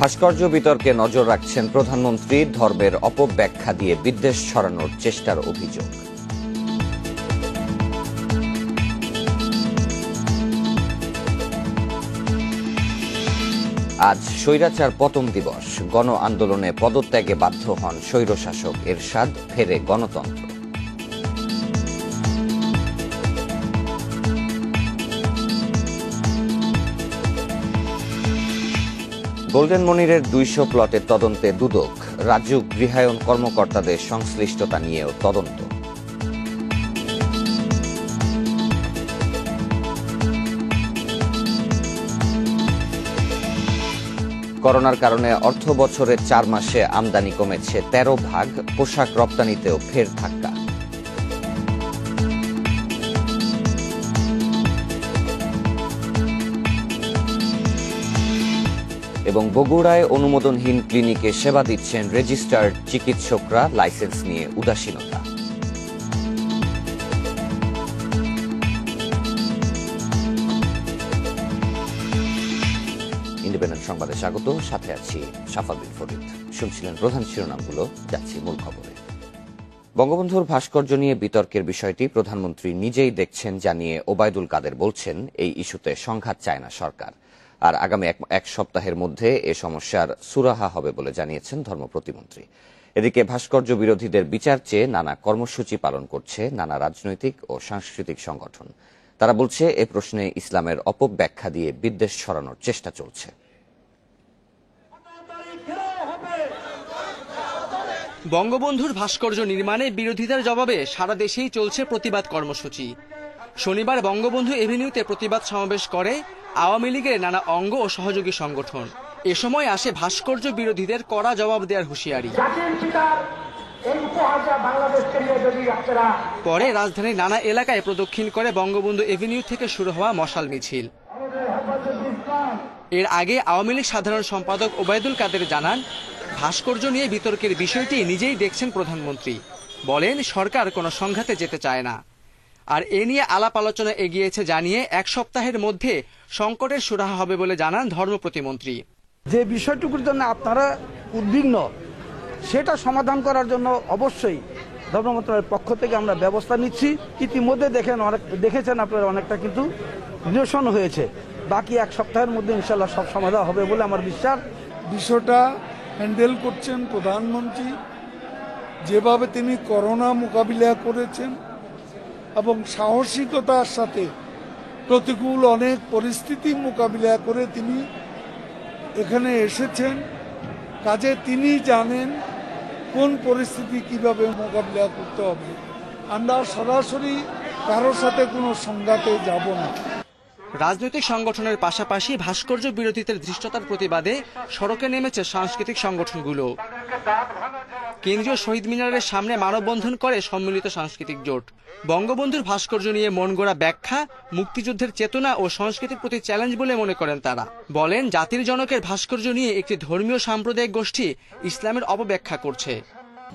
ভাস্কর্য বিতর্কে নজর রাখছেন প্রধানমন্ত্রী। ধর্মের অপব্যাখ্যা দিয়ে বিদ্বেষ ছড়ানোর চেষ্টার অভিযোগ। আজ স্বৈরাচার পতন দিবস। গণ আন্দোলনে পদত্যাগে বাধ্য হন স্বৈরশাসক এরশাদ, ফেরে গণতন্ত্র। গোল্ডেন মনিরের ২০০ প্লটের তদন্তে দুদক। রাজুক গৃহায়ন কর্মকর্তাদের সংশ্লিষ্টতা নিয়েও তদন্ত। করোনার কারণে অর্থ বছরের ৪ মাসে আমদানি কমেছে ১৩ ভাগ। পোশাক রপ্তানিতেও ফের ধাক্কা। এবং বগুড়ায় অনুমোদনহীন ক্লিনিকে সেবা দিচ্ছেন রেজিস্টার্ড চিকিৎসকরা, লাইসেন্স নিয়ে উদাসীনতা। ইন্ডিপেন্ডেন্ট সংবাদে স্বাগত, সাথে আছি সাফাবিল ফরিদ। শুনছিলেন প্রধান শিরোনামগুলো, যাচ্ছি মূল খবরে। বঙ্গবন্ধুর ভাস্কর্য নিয়ে বিতর্কের বিষয়টি প্রধানমন্ত্রী নিজেই দেখছেন জানিয়ে ওবায়দুল কাদের বলছেন, এই ইস্যুতে সংঘাত চায় না সরকার। আর আগামী এক সপ্তাহের মধ্যে এ সমস্যার সুরাহা হবে বলে জানিয়েছেন ধর্ম প্রতিমন্ত্রী। এদিকে ভাস্কর্য বিরোধীদের বিচার চেয়ে নানা কর্মসূচি পালন করছে নানা রাজনৈতিক ও সাংস্কৃতিক সংগঠন। তারা বলছে, এ প্রশ্নে ইসলামের অপব্যাখ্যা দিয়ে বিদ্বেষ ছড়ানোর চেষ্টা চলছে। বঙ্গবন্ধুর ভাস্কর্য নির্মাণে বিরোধিতার জবাবে সারা দেশেই চলছে প্রতিবাদ কর্মসূচি। শনিবার বঙ্গবন্ধু এভিনিউতে প্রতিবাদ সমাবেশ করে আওয়ামী লীগের নানা অঙ্গ ও সহযোগী সংগঠন। এ সময় আসে ভাস্কর্য বিরোধীদের কড়া জবাব দেওয়ার হুঁশিয়ারি। পরে রাজধানীর নানা এলাকায় প্রদক্ষিণ করে বঙ্গবন্ধু এভিনিউ থেকে শুরু হওয়া মশাল মিছিল। এর আগে আওয়ামী লীগ সাধারণ সম্পাদক ওবায়দুল কাদের জানান, ভাস্কর্য নিয়ে বিতর্কের বিষয়টি নিজেই দেখছেন প্রধানমন্ত্রী। বলেন, সরকার কোনো সংঘাতে যেতে চায় না। আর এ নিয়ে আলাপ আলোচনা এগিয়েছে জানিয়ে এক সপ্তাহের মধ্যে সংকটের সুরাহা হবে বলে জানান ধর্ম প্রতিমন্ত্রী। যে বিষয়টুকুর জন্য আপনারা উদ্বিগ্ন, সেটা সমাধান করার জন্য অবশ্যই ধর্ম মন্ত্রণালয়ের পক্ষ থেকে আমরা ব্যবস্থা নিচ্ছি। ইতিমধ্যে দেখেছেন আপনারা অনেকটা কিন্তু নিরসন হয়েছে। বাকি এক সপ্তাহের মধ্যে ইনশাল্লাহ সব সমাধান হবে বলে আমার বিশ্বাস। বিষয়টা হ্যান্ডেল করছেন প্রধানমন্ত্রী, যেভাবে তিনি করোনা মোকাবিলা করেছেন এবং সাহসিকতার সাথে প্রতিকূল অনেক পরিস্থিতি মোকাবিলা করে তিনি এখানে এসেছেন। কাজে তিনি জানেন কোন পরিস্থিতি কিভাবে মোকাবিলা করতে হবে। আমরা সরাসরি কারোর সাথে কোনো সংঘাতে যাব না। রাজনৈতিক সংগঠনের পাশাপাশি ভাস্কর্য বিরোধীদের ধৃষ্টতার প্রতিবাদে সড়কে নেমেছে সাংস্কৃতিক সংগঠনগুলো। কেন্দ্রীয় শহীদ মিনারের সামনে মানববন্ধন করে সম্মিলিত সাংস্কৃতিক জোট। বঙ্গবন্ধুর ভাস্কর্য নিয়ে মনগড়া ব্যাখ্যা মুক্তিযুদ্ধের চেতনা ও সংস্কৃতির প্রতি চ্যালেঞ্জ বলে মনে করেন তারা। বলেন, জাতির জনকের ভাস্কর্য নিয়ে একটি ধর্মীয় সাম্প্রদায়িক গোষ্ঠী ইসলামের অপব্যাখ্যা করছে।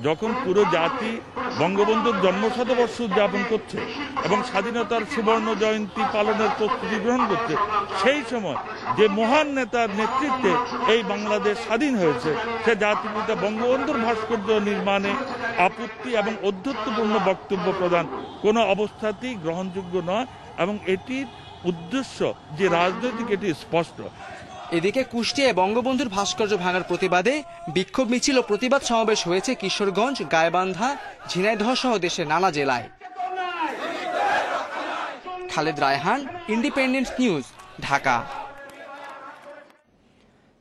যখন পুরো জাতি বঙ্গবন্ধুর জন্মশতবর্ষ উদযাপন করছে এবং স্বাধীনতার সুবর্ণ জয়ন্তী পালনের প্রস্তুতি গ্রহণ করছে, সেই সময় যে মহান নেতার নেতৃত্বে এই বাংলাদেশ স্বাধীন হয়েছে, সে জাতিপিতা বঙ্গবন্ধুর ভাস্কর্য নির্মাণে আপত্তি এবং ঔদ্ধত্যপূর্ণ বক্তব্য প্রদান কোনো অবস্থাতেই গ্রহণযোগ্য নয় এবং এটির উদ্দেশ্য যে রাজনৈতিক, এটি স্পষ্ট। এদিকে কুষ্টিয়ায় বঙ্গবন্ধুর ভাস্কর্য ভাঙার প্রতিবাদে বিক্ষোভ মিছিল ও প্রতিবাদ সমাবেশ হয়েছে কিশোরগঞ্জ, গাইবান্ধা, ঝিনাইদহ সহ দেশের নানা জেলায়। Khaled Raihan, independent News, Dhaka.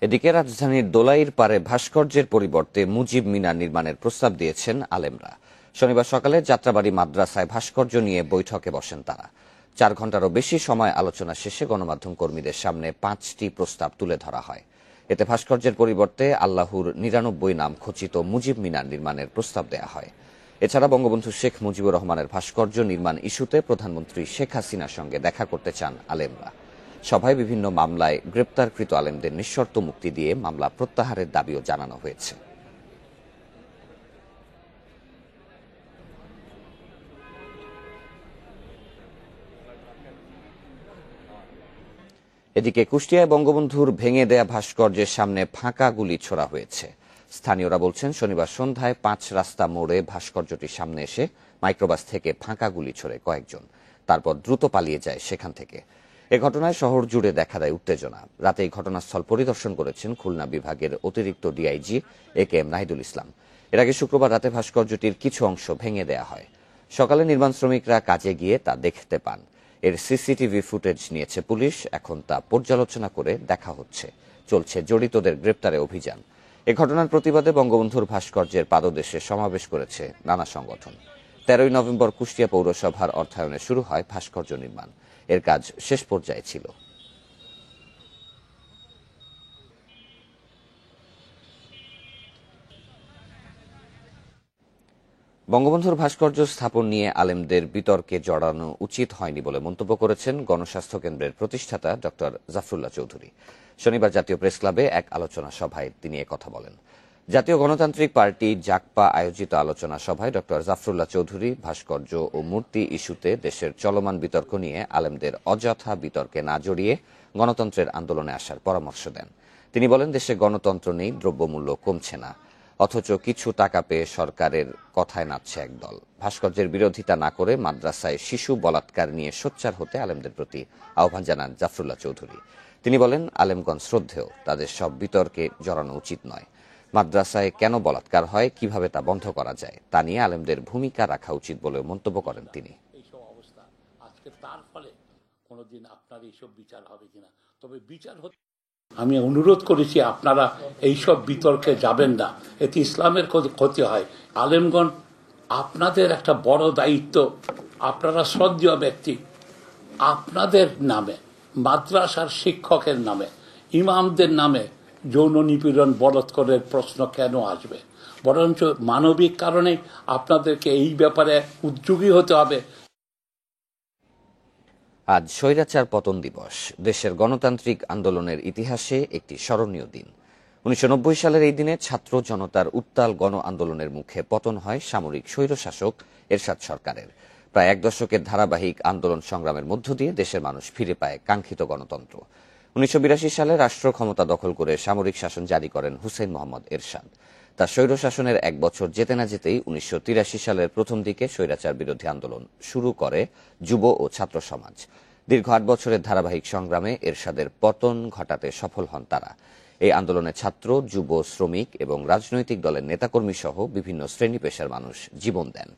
এদিকে রাজধানীর দোলাইর পারে ভাস্কর্যের পরিবর্তে মুজিব মিনার নির্মাণের প্রস্তাব দিয়েছেন আলেমরা। শনিবার সকালে যাত্রাবাড়ি মাদ্রাসায় ভাস্কর্য নিয়ে বৈঠকে বসেন তারা। ৪ ঘণ্টারও বেশি সময় আলোচনা শেষে গণমাধ্যম কর্মীদের সামনে ৫টি প্রস্তাব তুলে ধরা হয়। এতে ভাস্কর্যের পরিবর্তে আল্লাহুর ৯৯ নাম খচিত মুজিব মিনার নির্মাণের প্রস্তাব দেয়া হয়। এছাড়া বঙ্গবন্ধু শেখ মুজিবুর রহমানের ভাস্কর্য নির্মাণ ইস্যুতে প্রধানমন্ত্রী শেখ হাসিনার সঙ্গে দেখা করতে চান আলেমরা। সভায় বিভিন্ন মামলায় গ্রেপ্তারকৃত আলেমদের নিঃশর্ত মুক্তি দিয়ে মামলা প্রত্যাহারের দাবিও জানানো হয়েছে। এদিকে কুষ্টিয়ায় বঙ্গবন্ধুর ভেঙে দেয়া ভাস্কর্যের সামনে ফাঁকা গুলি ছোড়া হয়েছে। স্থানীয়রা বলছেন, শনিবার সন্ধ্যায় 5 রাস্তা মোড়ে ভাস্কর্যটির সামনে এসে মাইক্রোবাস থেকে ফাঁকা গুলি ছোড়ে কয়েকজন, তারপর দ্রুত পালিয়ে যায় সেখান থেকে। এ ঘটনায় শহর জুড়ে দেখা দেয় উত্তেজনা। রাতেই ঘটনাস্থল পরিদর্শন করেছেন খুলনা বিভাগের অতিরিক্ত ডিআইজি একেএম নাহিদুল ইসলাম। এর আগে শুক্রবার রাতে ভাস্কর্যটির কিছু অংশ ভেঙে দেয়া হয়। সকালে নির্মাণ শ্রমিকরা কাজে গিয়ে তা দেখতে পান। এর সিসিটিভি ফুটেজ নিয়েছে পুলিশ। এখন তা পর্যালোচনা করে দেখা হচ্ছে। চলছে জড়িতদের গ্রেপ্তারে অভিযান। এ ঘটনার প্রতিবাদে বঙ্গবন্ধুর ভাস্কর্যের পাদদেশে সমাবেশ করেছে নানা সংগঠন। 13ই নভেম্বর কুষ্টিয়া পৌরসভার অর্থায়নে শুরু হয় ভাস্কর্য নির্মাণ। এর কাজ শেষ পর্যায়ে ছিল। বঙ্গবন্ধুর ভাস্কর্য স্থাপন নিয়ে আলেমদের বিতর্কে জড়ানো উচিত হয়নি বলে মন্তব্য করেছেন গণস্বাস্থ্য কেন্দ্রের প্রতিষ্ঠাতা ডক্টর জাফরুল্লাহ চৌধুরী। শনিবার জাতীয় প্রেস ক্লাবে এক আলোচনা সভায় তিনি একথা বলেন। জাতীয় গণতান্ত্রিক পার্টি জাকপা আয়োজিত আলোচনা সভায় ডক্টর জাফরুল্লাহ চৌধুরী ভাস্কর্য ও মূর্তি ইস্যুতে দেশের চলমান বিতর্ক নিয়ে আলেমদের অযথা বিতর্কে না জড়িয়ে গণতন্ত্রের আন্দোলনে আসার পরামর্শ দেন। তিনি বলেন, দেশে গণতন্ত্র নেই, দ্রব্যমূল্য কমছে না, অথচ কিছু টাকা পেয়ে সরকারের কথায় নাচছে একদল। ভাস্কর্যের বিরোধিতা না করে মাদ্রাসায় শিশু বলাৎকার নিয়ে সোচ্চার হতে আলেমদের প্রতি আহ্বান জানান জাফরুল্লাহ চৌধুরী। তিনি বলেন, আলেমগণ শ্রদ্ধেয়, তাদের সব বিতর্কে জড়ানো উচিত নয়। মাদ্রাসায় কেন বলাৎকার হয়, কিভাবে তা বন্ধ করা যায়, তা নিয়ে আলেমদের ভূমিকা রাখা উচিত বলে মন্তব্য করেন তিনি। এইসব অবস্থা আজকে তার ফলে কোনোদিন আপনার এইসব বিচার হবে কিনা, তবে বিচার হতে আমি অনুরোধ করেছি আপনারা এইসব বিতর্কে যাবেন না, এতে ইসলামের ক্ষতি হয়। আলেমগণ, আপনাদের একটা বড় দায়িত্ব, আপনারা শ্রদ্ধেয় ব্যক্তি, আপনাদের নামে, মাদ্রাসার শিক্ষকের নামে, ইমামদের নামে যৌন নিপীড়ন বলাৎকারের প্রশ্ন কেন আসবে? বরঞ্চ মানবিক কারণে আপনাদেরকে এই ব্যাপারে উদ্যোগী হতে হবে। আজ স্বৈরাচার পতন দিবস। দেশের গণতান্ত্রিক আন্দোলনের ইতিহাসে একটি স্মরণীয় দিন। 1990 সালের এই দিনে ছাত্র জনতার উত্তাল গণ আন্দোলনের মুখে পতন হয় সামরিক স্বৈরশাসক এরশাদ সরকারের। প্রায় 1 দশকের ধারাবাহিক আন্দোলন সংগ্রামের মধ্য দিয়ে দেশের মানুষ ফিরে পায় কাঙ্ক্ষিত গণতন্ত্র। 1982 সালে রাষ্ট্র ক্ষমতা দখল করে সামরিক শাসন জারি করেন হুসেইন মোহাম্মদ এরশাদ। তার স্বৈরশাসনের 1 বছর যেতে না যেতেই 1983 সালের প্রথম দিকে স্বৈরাচার বিরোধী আন্দোলন শুরু করে যুব ও ছাত্র সমাজ। দীর্ঘ 8 বছরের ধারাবাহিক সংগ্রামে এরশাদের পতন ঘটাতে সফল হন তারা। এই আন্দোলনে ছাত্র, যুব, শ্রমিক এবং রাজনৈতিক দলের নেতাকর্মী সহ বিভিন্ন শ্রেণী পেশার মানুষ জীবন দেন।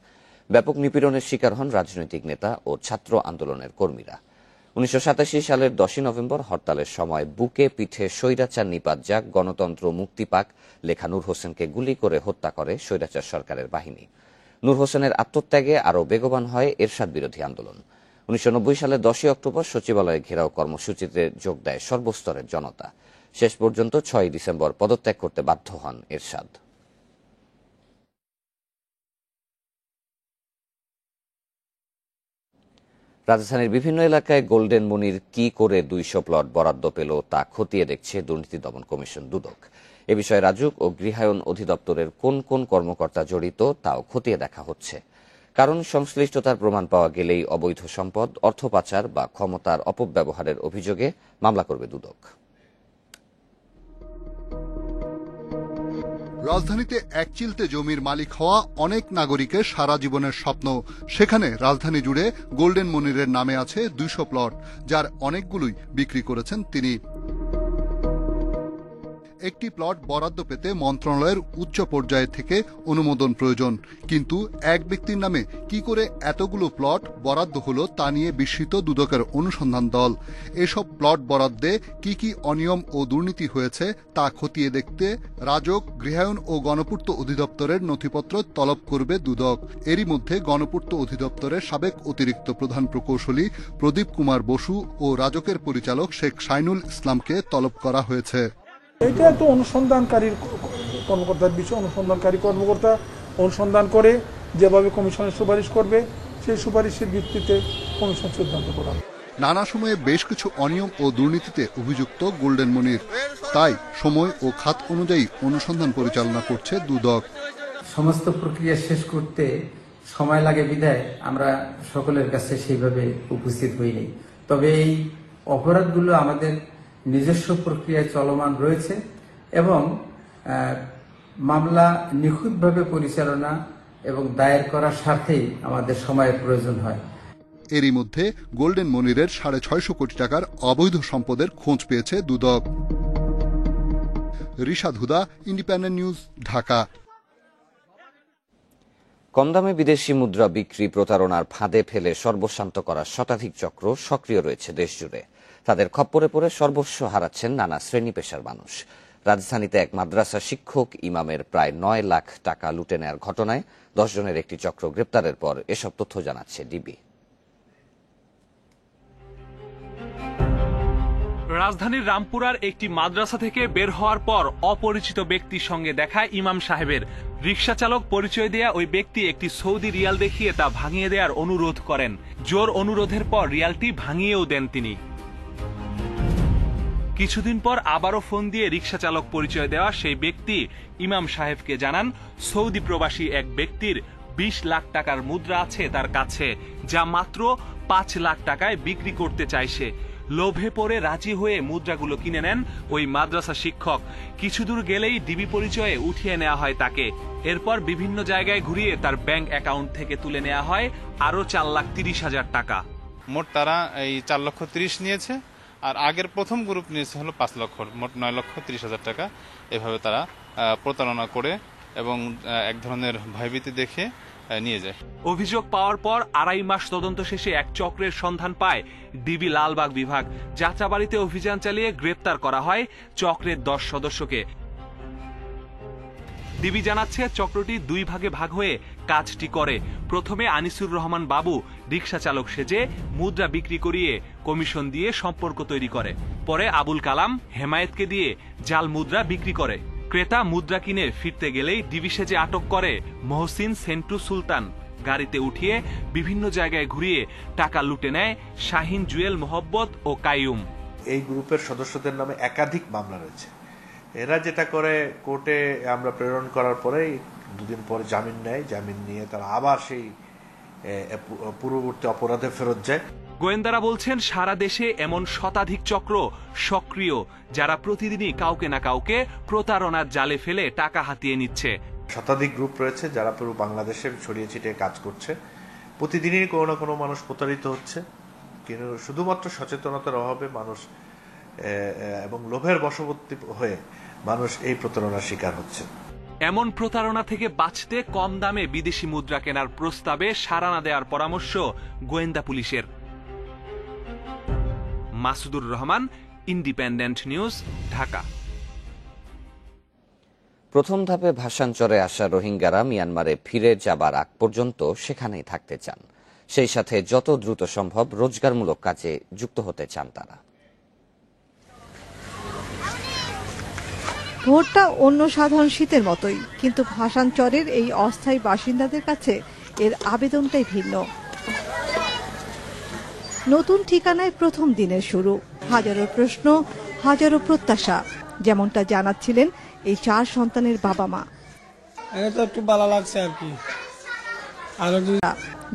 ব্যাপক নিপীড়নের শিকার হন রাজনৈতিক নেতা ও ছাত্র আন্দোলনের কর্মীরা। 1987 সালের 10ই নভেম্বর হরতালের সময় বুকে পিঠে স্বৈরাচার নিপাত যাক, গণতন্ত্র মুক্তি পাক লেখা নূর হোসেনকে গুলি করে হত্যা করে স্বৈরাচার সরকারের বাহিনী। নূর হোসেনের আত্মত্যাগে আরও বেগবান হয় এরশাদ বিরোধী আন্দোলন। 1990 সালের 10ই অক্টোবর সচিবালয়ে ঘেরাও কর্মসূচিতে যোগ দেয় সর্বস্তরের জনতা। শেষ পর্যন্ত 6ই ডিসেম্বর পদত্যাগ করতে বাধ্য হন এরশাদ। রাজধানীর বিভিন্ন এলাকায় গোল্ডেন মনির কি করে 200 প্লট বরাদ্দ পেল তা খতিয়ে দেখছে দুর্নীতি দমন কমিশন দুদক। এ বিষয়ে রাজুক ও গৃহায়ন অধিদপ্তরের কোন কোন কর্মকর্তা জড়িত তাও খতিয়ে দেখা হচ্ছে। কারণ সংশ্লিষ্টতার প্রমাণ পাওয়া গেলেই অবৈধ সম্পদ, অর্থ পাচার বা ক্ষমতার অপব্যবহারের অভিযোগে মামলা করবে দুদক। রাজধানীতে একচিলতে জমির মালিক হওয়া অনেক নাগরিকের সারা জীবনের স্বপ্ন। সেখানে রাজধানী জুড়ে গোল্ডেন মনিরের নামে আছে 200 প্লট, যার অনেকগুলোই বিক্রি করেছেন তিনি। একটি প্লট বরাদ্দ পেতে মন্ত্রণালয়ের উচ্চ পর্যায় থেকে অনুমোদন প্রয়োজন, কিন্তু এক ব্যক্তির নামে কি করে এতগুলো প্লট বরাদ্দ হলো তা নিয়ে বিস্মিত দুদকের অনুসন্ধান দল। এসব প্লট বরাদ্দে কি কি অনিয়ম ও দুর্নীতি হয়েছে তা খতিয়ে দেখতে রাজক, গৃহায়ন ও গণপূর্ত অধিদপ্তরের নথিপত্র তলব করবে দুদক। এরই মধ্যে গণপূর্ত অধিদপ্তরের সাবেক অতিরিক্ত প্রধান প্রকৌশলী প্রদীপ কুমার বসু ও রাজকের পরিচালক শেখ শাইনুল ইসলামকে তলব করা হয়েছে। এটা তো অনুসন্ধানকারীর কর্মকর্তার বিষয়। অনুসন্ধানকারী কর্মকর্তা অনুসন্ধান করে যেভাবে কমিশনের সুপারিশ করবে, সেই সুপারিশের ভিত্তিতে কমিশন সিদ্ধান্ত করা। নানা সময়ে বেশ কিছু অনিয়ম ও দুর্নীতিতে অভিযুক্ত গোল্ডেন মনির, তাই সময় ও খাত অনুযায়ী অনুসন্ধান পরিচালনা করছে দুদক। সমস্ত প্রক্রিয়া শেষ করতে সময় লাগে বিধায় আমরা সকলের কাছে সেইভাবে উপস্থিত হইনি। তবে এই অপরাধগুলো আমাদের নিজস্ব প্রক্রিয়ায় চলমান রয়েছে এবং মামলা নিখুঁতভাবে পরিচালনা এবং দায়ের করার সাথেই আমাদের সময়ের প্রয়োজন হয়। এরই মধ্যে গোল্ডেন মনিরের 650 কোটি টাকার অবৈধ সম্পদের খোঁজ পেয়েছে দুদক। রিশাদ হুদা, ইন্ডিপেন্ডেন্ট নিউজ, ঢাকা। কম দামে বিদেশি মুদ্রা বিক্রি প্রতারণার ফাঁদে ফেলে সর্বশান্ত করার শতাধিক চক্র সক্রিয় রয়েছে দেশজুড়ে। তাদের খপ্পরে পড়ে সর্বস্ব হারাচ্ছেন নানা শ্রেণী পেশার মানুষ। রাজধানীতে এক মাদ্রাসা শিক্ষক ইমামের প্রায় 9 লাখ টাকা লুটে নেওয়ার ঘটনায় 10 জনের একটি চক্র গ্রেপ্তারের পর এসব তথ্য জানাচ্ছে ডিবি। রাজধানীর রামপুরার একটি মাদ্রাসা থেকে বের হওয়ার পর অপরিচিত ব্যক্তির সঙ্গে দেখা ইমাম সাহেবের। রিকশা চালক পরিচয় দেয়া ওই ব্যক্তি একটি সৌদি রিয়াল দেখিয়ে তা ভাঙিয়ে দেওয়ার অনুরোধ করেন। জোর অনুরোধের পর রিয়ালটি ভাঙিয়েও দেন তিনি। কিছুদিন পর আবারও ফোন দিয়ে রিকশা চালক পরিচয় দেওয়া সেই ব্যক্তি ইমাম সাহেবকে জানান সৌদি প্রবাসী এক ব্যক্তির 20 লাখ টাকার মুদ্রা আছে তার কাছে, যা মাত্র 5 লাখ টাকায় বিক্রি করতে চাইছে। লোভে পড়ে রাজি হয়ে মুদ্রাগুলো কিনে নেন ওই মাদ্রাসা শিক্ষক। কিছুদূর গেলেই ডিবি পরিচয়ে উঠিয়ে নেওয়া হয় তাকে। এরপর বিভিন্ন জায়গায় ঘুরিয়ে তার ব্যাংক অ্যাকাউন্ট থেকে তুলে নেওয়া হয় আরো 4,30,000 টাকা। মোট তারা এই 4,30,000 নিয়েছে, আর আগের প্রথম গ্রুপ নিয়েছে হলো 5 লক্ষ, মোট 9,30,000 টাকা। এভাবে তারা প্রতারণা করে এবং এক ধরনের ভয়ভীতি দেখে নিয়ে যায়। অভিযোগ পাওয়ার পর 2.5 মাস তদন্ত শেষে এক চক্রের সন্ধান পায় ডিবি লালবাগ বিভাগ। যাত্রাবাড়িতে অভিযান চালিয়ে গ্রেপ্তার করা হয় চক্রের 10 সদস্যকে। ডিবি জানাচ্ছে চক্রটি 2 ভাগে ভাগ হয়ে কাজটি করে। প্রথমে আনিসুর রহমান বাবু রিকশা চালক সেজে মুদ্রা বিক্রি করিয়ে কমিশন দিয়ে সম্পর্ক তৈরি করে। পরে আবুল কালাম হেমায়েতকে দিয়ে জাল মুদ্রা বিক্রি করে। ক্রেতা মুদ্রা কিনে ফিরতে গেলেই ডিবি সেজে আটক করে মহসিন সেন্টু সুলতান। গাড়িতে উঠিয়ে বিভিন্ন জায়গায় ঘুরিয়ে টাকা লুটে নেয় শাহিন, জুয়েল, মোহাব্বত ও কাইয়ুম। এই গ্রুপের সদস্যদের নামে একাধিক মামলা রয়েছে। এরা যেটা করে, কোর্টে আমরা প্রেরণ করার পরে 2 দিন পরে জামিন নেয়। জামিন নিয়ে তারা আবার সেই পূর্ববর্তী অপরাধে ফেরত যায়। গোয়েন্দারা বলছেন সারা দেশে এমন শতাধিক চক্র সক্রিয়, যারা প্রতিদিনই কাউকে না কাউকে প্রতারণার জালে ফেলে টাকা হাতিয়ে নিচ্ছে। শতাধিক গ্রুপ রয়েছে যারা পুরো বাংলাদেশে ছড়িয়ে ছিটিয়ে কাজ করছে। প্রতিদিনই কোনো না কোনো মানুষ প্রতারিত হচ্ছে, কিন্তু শুধুমাত্র সচেতনতার অভাবে মানুষ এবং লোভের বশবর্তী হয়ে মানুষ এই প্রতারণার শিকার হচ্ছে। এমন প্রতারণা থেকে বাঁচতে কম দামে বিদেশি মুদ্রা কেনার প্রস্তাবে সাড়া না দেওয়ার পরামর্শ গোয়েন্দা পুলিশের। Masudur Rahman, independent News, Dhaka. প্রথম ধাপে ভাসানচরে আসা রোহিঙ্গারা মিয়ানমারে ফিরে যাবার আগ পর্যন্ত সেখানেই থাকতে চান। সেই সাথে যত দ্রুত সম্ভব রোজগারমূলক কাজে যুক্ত হতে চান তারা। ভোটটা অন্য সাধারণ শীতের মতোই, কিন্তু ভাসানচরের এই অস্থায়ী বাসিন্দাদের কাছে এর আবেদনটাই ভিন্ন। নতুন ঠিকানায় প্রথম দিনের শুরু, হাজারো প্রশ্ন, হাজারো প্রত্যাশা, যেমনটা জানাচ্ছিলেন এই 4 সন্তানের বাবা মা। তো একটু ভালো লাগছে আর কি,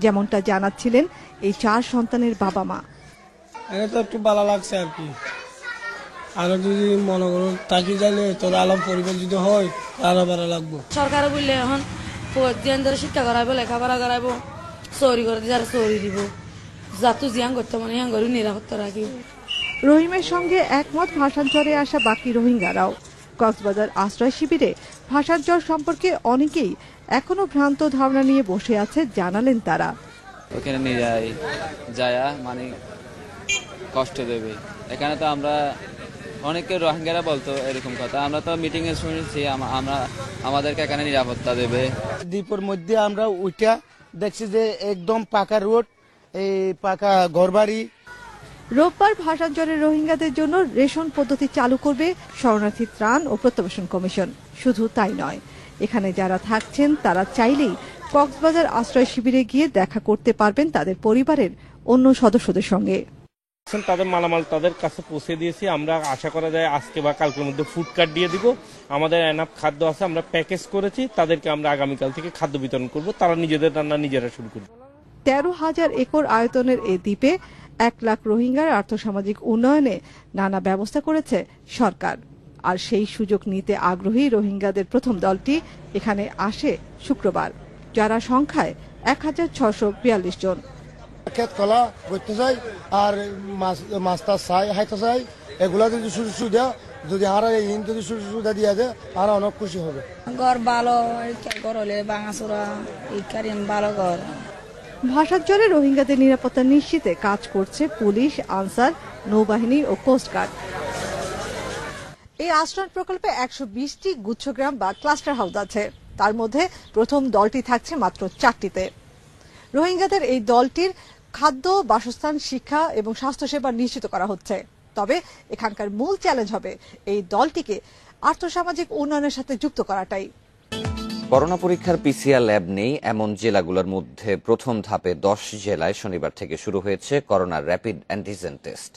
যেমনটা জানাচ্ছিলেন এই 4 সন্তানের বাবা মা। তো একটু ভালো লাগছে আর কি, আরো যদি মনে করো তাকি যাইলে তোর আলম পরিবার যদি হয় আরো ভালো লাগবো। সরকার বললে এখন শিক্ষা করাইবো, লেখাপড়া করাইবো, চৌরি করে যারা চৌরি দিব, যাতু জিয়াং করতে মানে ইয়াং করে নিরাপত্তা রাখি। রহিমের সঙ্গে একমত ভাসানচরে আসা বাকি রোহিঙ্গারাও। কক্সবাজার আশ্রয় শিবিরে ভাসানচর সম্পর্কে অনেকেই এখনো ভ্রান্ত ধারণা নিয়ে বসে আছে জানালেন তারা। ওখানে নিয়ে যায়া মানে কষ্ট দেবে। এখানে তো আমরা অনেকে রোহিঙ্গারা বলতো এরকম কথা, আমরা তো মিটিং এ শুনেছি আমরা আমাদেরকে এখানে নিরাপত্তা দেবে। দ্বীপের মধ্যে আমরা ওইটা দেখছি যে একদম পাকা রোড, এই পাকা ঘরবাড়ি। রোববার ভাসানচরের রোহিঙ্গাদের জন্য রেশন পদ্ধতি চালু করবে শরণার্থী ত্রাণ ও প্রত্যাবাসন কমিশন। শুধু তাই নয়, এখানে যারা থাকছেন তারা চাইলেই কক্সবাজার আশ্রয় শিবিরে গিয়ে দেখা করতে পারবেন তাদের পরিবারের অন্য সদস্যদের সঙ্গে। তাদের মালামাল তাদের কাছে পৌঁছে দিয়েছি। আমরা আশা করা যায় আজকে বা কালকের মধ্যে ফুড কার্ড দিয়ে দিব। আমাদের এনাফ খাদ্য আছে, আমরা প্যাকেজ করেছি। তাদেরকে আমরা আগামীকাল থেকে খাদ্য বিতরণ করব। তারা নিজেদের রান্না নিজেরা শুরু করবে। 13,000 একর আয়তনের এ দ্বীপে 1 লাখ রোহিঙ্গার আর্থসামাজিক উন্নয়নে নানা ব্যবস্থা করেছে সরকার। আর সেই সুযোগ নিতে আগ্রহী রোহিঙ্গাদের প্রথম দলটি এখানে আসে শুক্রবার, যারা সংখ্যায় 1642 জন। ক্ষেত কলা করতে চাই আর মাছটা চাই হাইতে চাই, এগুলা যদি সুবিধা যদি আর যদি সুবিধা দিয়ে দেয় আর অনেক খুশি হবে। ঘর ভালো, ঘর হলে ভাঙাচোরা ভালো ঘর। ভাষার জলে রোহিঙ্গাদের নিরাপত্তা নিশ্চিতে কাজ করছে পুলিশ, আনসার, নৌবাহিনী ও কোস্টগার্ড। এই আশ্রয় প্রকল্পে 120টি গুচ্ছগ্রাম বা ক্লাস্টার হাউস আছে। তার মধ্যে প্রথম দলটি থাকছে মাত্র 4টিতে। রোহিঙ্গাদের এই দলটির খাদ্য, বাসস্থান, শিক্ষা এবং স্বাস্থ্যসেবা নিশ্চিত করা হচ্ছে। তবে এখানকার মূল চ্যালেঞ্জ হবে এই দলটিকে আর্থসামাজিক উন্নয়নের সাথে যুক্ত করাটাই। করোনা পরীক্ষার পিসিআর ল্যাব নেই এমন জেলাগুলোর মধ্যে প্রথম ধাপে 10 জেলায় শনিবার থেকে শুরু হয়েছে করোনার র্যাপিড অ্যান্টিজেন টেস্ট।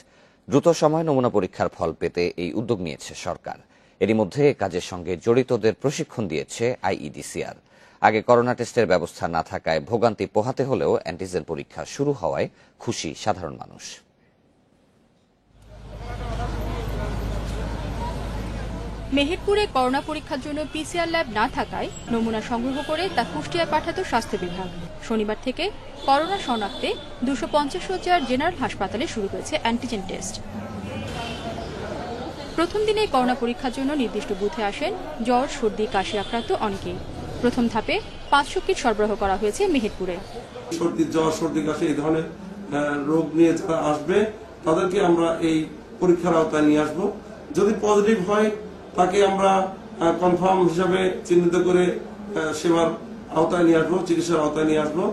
দ্রুত সময় নমুনা পরীক্ষার ফল পেতে এই উদ্যোগ নিয়েছে সরকার। এরই মধ্যে কাজের সঙ্গে জড়িতদের প্রশিক্ষণ দিয়েছে আইইডিসিআর। আগে করোনা টেস্টের ব্যবস্থা না থাকায় ভোগান্তি পোহাতে হলেও অ্যান্টিজেন পরীক্ষা শুরু হওয়ায় খুশি সাধারণ মানুষ। মেহেরপুরে করোনা পরীক্ষার জন্য পিসিআর ল্যাব না থাকায় নমুনা সংগ্রহ করে তা কুষ্টিয়ায় পাঠাতো স্বাস্থ্য বিভাগ। শনিবার থেকে করোনা শনাক্তে 250 শয্যার জেনারেল হাসপাতালে শুরু হয়েছে অ্যান্টিজেন টেস্ট। প্রথম দিনে করোনা পরীক্ষার জন্য নির্দিষ্ট বুথে আসেন জ্বর, সর্দি, কাশি আক্রান্ত অনেকেই। প্রথম ধাপে 500 কিট সরবরাহ করা হয়েছে মেহেরপুরে। সর্দি, জ্বর, সর্দি, কাশি এই ধরনের রোগ নিয়ে যারা আসবে তাদেরকে আমরা এই পরীক্ষার আওতায় নিয়ে আসবো। যদি পজিটিভ হয় তাকে আমরা কনফার্ম হিসাবে চিহ্নিত করে সেবার আওতায় নিয়ে আসবো, চিকিৎসার আওতায় নিয়ে আসবো।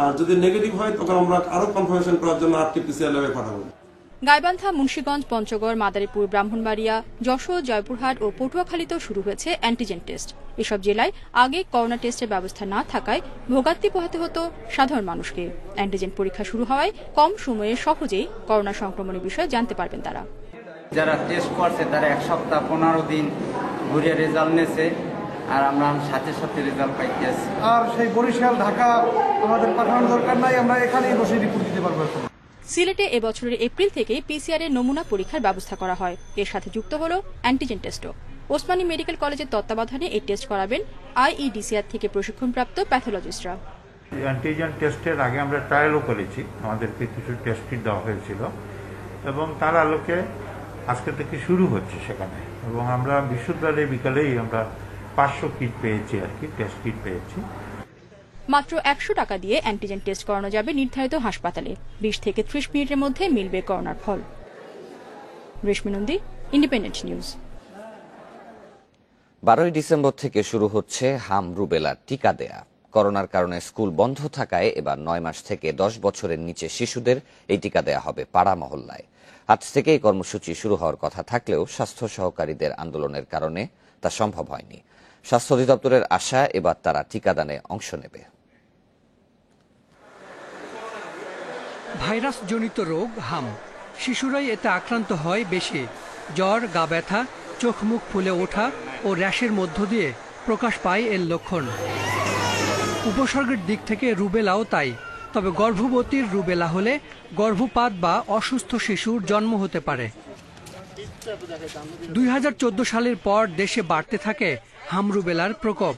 আর যদি নেগেটিভ হয় তখন আমরা আরো কনফার্মেশন করার জন্য আরটিপিসিআর ল্যাবে পাঠাবো। গাইবান্ধা, মুন্সিগঞ্জ, পঞ্চগড়, মাদারীপুর, ব্রাহ্মণবাড়িয়া, যশোর, জয়পুরহাট ও পটুয়াখালীতেও শুরু হয়েছে অ্যান্টিজেন টেস্ট। এসব জেলায় আগে করোনা টেস্টের ব্যবস্থা না থাকায় ভোগান্তি পোহাতে হতো সাধারণ মানুষকে। অ্যান্টিজেন পরীক্ষা শুরু হওয়ায় কম সময়ে সহজেই করোনা সংক্রমণের বিষয়ে জানতে পারবেন তারা। যারা টেস্ট করছে তারা 1 সপ্তাহ 15 দিন ঘুরে রেজাল্ট নিয়েছে, আর আমরা সাথে সাথে রেজাল্ট পাইতেছি। আর সেই বরিশাল, ঢাকা আমাদের পাঠানোর দরকার নাই, আমরা এখানেই বসে রিপোর্ট দিতে পারবো। সিলেটে এবছরের এপ্রিল থেকে পিসিআর এর নমুনা পরীক্ষার ব্যবস্থা করা হয়। এর সাথে যুক্ত হল অ্যান্টিজেন টেস্টও। ওসমানী মেডিকেল কলেজের তত্ত্বাবধানে এই টেস্ট করাবেন আইইডিসিআর থেকে প্রশিক্ষণপ্রাপ্ত প্যাথোলজিস্টরা। অ্যান্টিজেন টেস্টের আগে আমরা ট্রায়ালও করেছি, আমাদেরকে কিছু টেস্ট কিট দেওয়া হয়েছিল এবং তার আলোকে আজকে থেকে শুরু হচ্ছে সেখানে। এবং আমরা বিশ্ববিদ্যালয়ে বিকালেই আমরা 500 কিট পেয়েছি, আর কি টেস্ট কিট পেয়েছি। মাত্র 100 টাকা দিয়ে অ্যান্টিজেন টেস্ট করানো যাবে নির্ধারিত হাসপাতালে। 20 থেকে 30 মিনিটের মধ্যে মিলবে করোনার ফল। রেশমি নন্দী, ইন্ডিপেন্ডেন্ট নিউজ। 12 ডিসেম্বর থেকে শুরু হচ্ছে হাম রুবেলার টিকা দেয়া। করোনার কারণে স্কুল বন্ধ থাকায় এবার 9 মাস থেকে 10 বছরের নিচে শিশুদের এই টিকা দেয়া হবে পাড়া মহল্লায়। আজ থেকে এই কর্মসূচি শুরু হওয়ার কথা থাকলেও স্বাস্থ্য সহকারীদের আন্দোলনের কারণে তা সম্ভব হয়নি। স্বাস্থ্য অধিদপ্তরের আশা এবার তারা টিকাদানে অংশ নেবে। ভাইরাসজনিত রোগ হাম, শিশুরাই এতে আক্রান্ত হয় বেশি। জ্বর, গা ব্যথা, চোখ মুখ ফুলে ওঠা ও র্যাশের মধ্য দিয়ে প্রকাশ পায় এর লক্ষণ। উপসর্গের দিক থেকে রুবেলাও তাই। তবে গর্ভবতীর রুবেলা হলে গর্ভপাত বা অসুস্থ শিশুর জন্ম হতে পারে। 2014 সালের পর দেশে বাড়তে থাকে হাম রুবেলার প্রকোপ।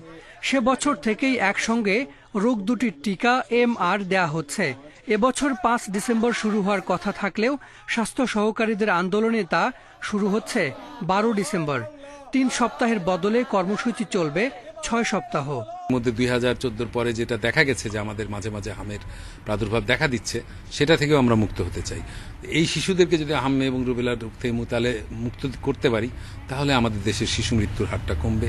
সে বছর থেকেই একসঙ্গে রোগ দুটির টিকা MR দেয়া হচ্ছে। এবছর 5 ডিসেম্বর শুরু হওয়ার কথা থাকলেও স্বাস্থ্য সহকারীদের আন্দোলনে তা শুরু হচ্ছে 12 ডিসেম্বর। 3 সপ্তাহের বদলে কর্মসূচি চলবে 6 সপ্তাহ। মধ্যে 2014 পরে যেটা দেখা গেছে যে আমাদের মাঝে মাঝে হামের প্রাদুর্ভাব দেখা দিচ্ছে, সেটা থেকেও আমরা মুক্ত হতে চাই। এই শিশুদেরকে যদি হাম এবং রুবেলা রোগ থেকে মুক্ত করতে পারি তাহলে আমাদের দেশের শিশু মৃত্যুর হারটা কমবে।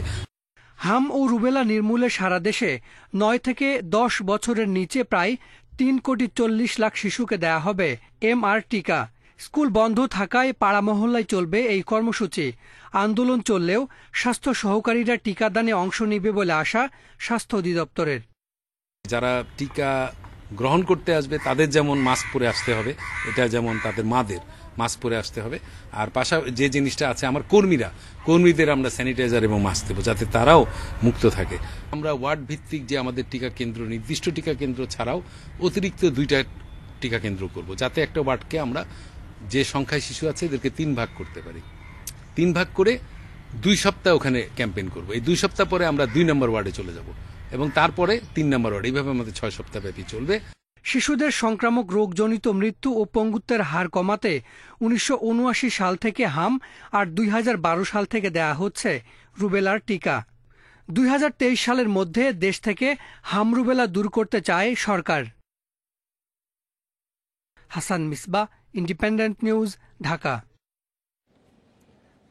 হাম ও রুবেলা নির্মূলে সারা দেশে 9 থেকে 10 বছরের নিচে প্রায় 3,40,00,000 শিশুকে দেয়া হবে MR টিকা। স্কুল বন্ধ থাকায় পাড়া মহল্লায় চলবে এই কর্মসূচি। আন্দোলন চললেও স্বাস্থ্য সহকারীরা টিকাদানে অংশ নেবে বলে আশা স্বাস্থ্য অধিদপ্তরের। যারা টিকা গ্রহণ করতে আসবে তাদের যেমন মাস্ক পরে আসতে হবে, এটা যেমন তাদের মাদের মাস্ক পরে আসতে হবে। আর পাশাপাশি যে জিনিসটা আছে, আমার কর্মীদের আমরা স্যানিটাইজার এবং মাস্ক দেবো যাতে তারাও মুক্ত থাকে। আমরা ওয়ার্ড ভিত্তিক যে আমাদের টিকা কেন্দ্র, নির্দিষ্ট টিকা কেন্দ্র ছাড়াও অতিরিক্ত 2টা টিকা কেন্দ্র করব, যাতে একটা ওয়ার্ডকে আমরা যে সংখ্যায় শিশু আছে এদেরকে 3 ভাগ করতে পারি। 3 ভাগ করে 2 সপ্তাহ ওখানে ক্যাম্পেইন করব। এই 2 সপ্তাহ পরে আমরা 2 নম্বর ওয়ার্ডে চলে যাব এবং তারপরে 3 নম্বর ওয়ার্ড। এইভাবে আমাদের 6 সপ্তাহ ব্যাপী চলবে। শিশুদের সংক্রামক রোগজনিত মৃত্যু ও পঙ্গুত্বের হার কমাতে 1979 সাল থেকে হাম আর 2012 সাল থেকে দেয়া হচ্ছে রুবেলার টিকা। 2023 সালের মধ্যে দেশ থেকে হাম রুবেলা দূর করতে চায় সরকার। Hasan Misbah, Independent News, Dhaka.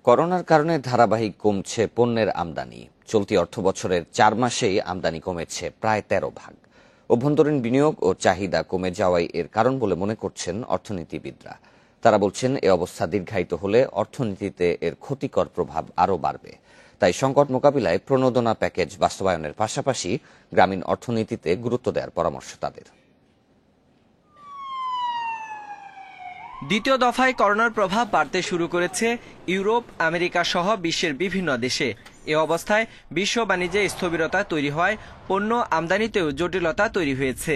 করোনার কারণে ধারাবাহিক কমছে পণ্যের আমদানি। চলতি অর্থবছরের 4 মাসেই আমদানি কমেছে প্রায় 13 ভাগ। অভ্যন্তরীণ বিনিয়োগ ও চাহিদা কমে যাওয়াই এর কারণ বলে মনে করছেন অর্থনীতিবিদরা। তারা বলছেন, এ অবস্থা দীর্ঘায়িত হলে অর্থনীতিতে এর ক্ষতিকর প্রভাব আরও বাড়বে। তাই সংকট মোকাবিলায় প্রণোদনা প্যাকেজ বাস্তবায়নের পাশাপাশি গ্রামীণ অর্থনীতিতে গুরুত্ব দেওয়ার পরামর্শ তাদের। দ্বিতীয় দফায় করোনার প্রভাব বাড়তে শুরু করেছে ইউরোপ, আমেরিকা সহ বিশ্বের বিভিন্ন দেশে। এ অবস্থায় বিশ্ব বাণিজ্যে স্থবিরতা তৈরি হয়, পণ্য আমদানিতেও জটিলতা তৈরি হয়েছে।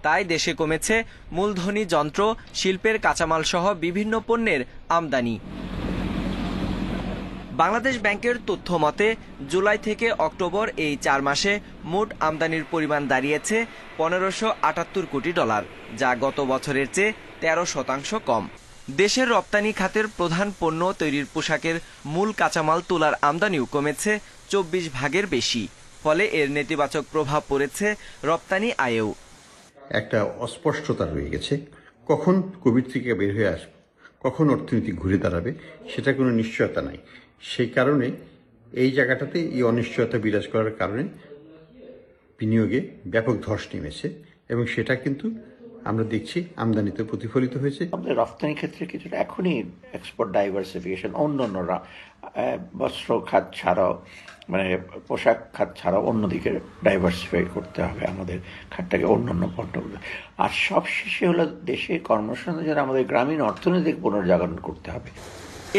তাই দেশে কমেছে মূলধনী যন্ত্র, শিল্পের কাঁচামাল সহ বিভিন্ন পণ্যের আমদানি। বাংলাদেশ ব্যাংকের তথ্য মতে জুলাই থেকে অক্টোবর এই 4 মাসে মোট আমদানির পরিমাণ দাঁড়িয়েছে $1578 কোটি, যা গত বছরের চেয়ে 13% কম। দেশের রপ্তানি খাতের প্রধান পণ্য তৈরির পোশাকের মূল কাঁচামাল তুলার আমদানিও কমেছে 24 ভাগের বেশি। ফলে এর নেতিবাচক প্রভাব পড়েছে রপ্তানি আয়েও। একটা অস্পষ্টতা রয়ে গেছে, কখন কোভিড থেকে বের হয়ে আসবে, কখন অর্থনীতি ঘুরে দাঁড়াবে সেটা কোনো নিশ্চয়তা নাই। সেই কারণে এই জায়গাটাতে এই অনিশ্চয়তা বিরাজ করার কারণে বিনিয়োগে ব্যাপক ধস নেমেছে এবং সেটা কিন্তু আমরা দেখছি আমদানিতে প্রতিফলিত হয়েছে। আমাদের রপ্তানি ক্ষেত্রে কিছুটা এখনই এক্সপোর্ট ডাইভার্সিফিকেশন, অন্যান্যরা বস্ত্র খাত ছাড়াও, মানে পোশাক খাত ছাড়াও অন্যদিকে ডাইভার্সিফাই করতে হবে আমাদের খাতটাকে, অন্যান্য পণ্যগুলো। আর সবশেষে হলো দেশে কর্মসংস্থান যারা আমাদের গ্রামীণ অর্থনৈতিক পুনর্জাগরণ করতে হবে।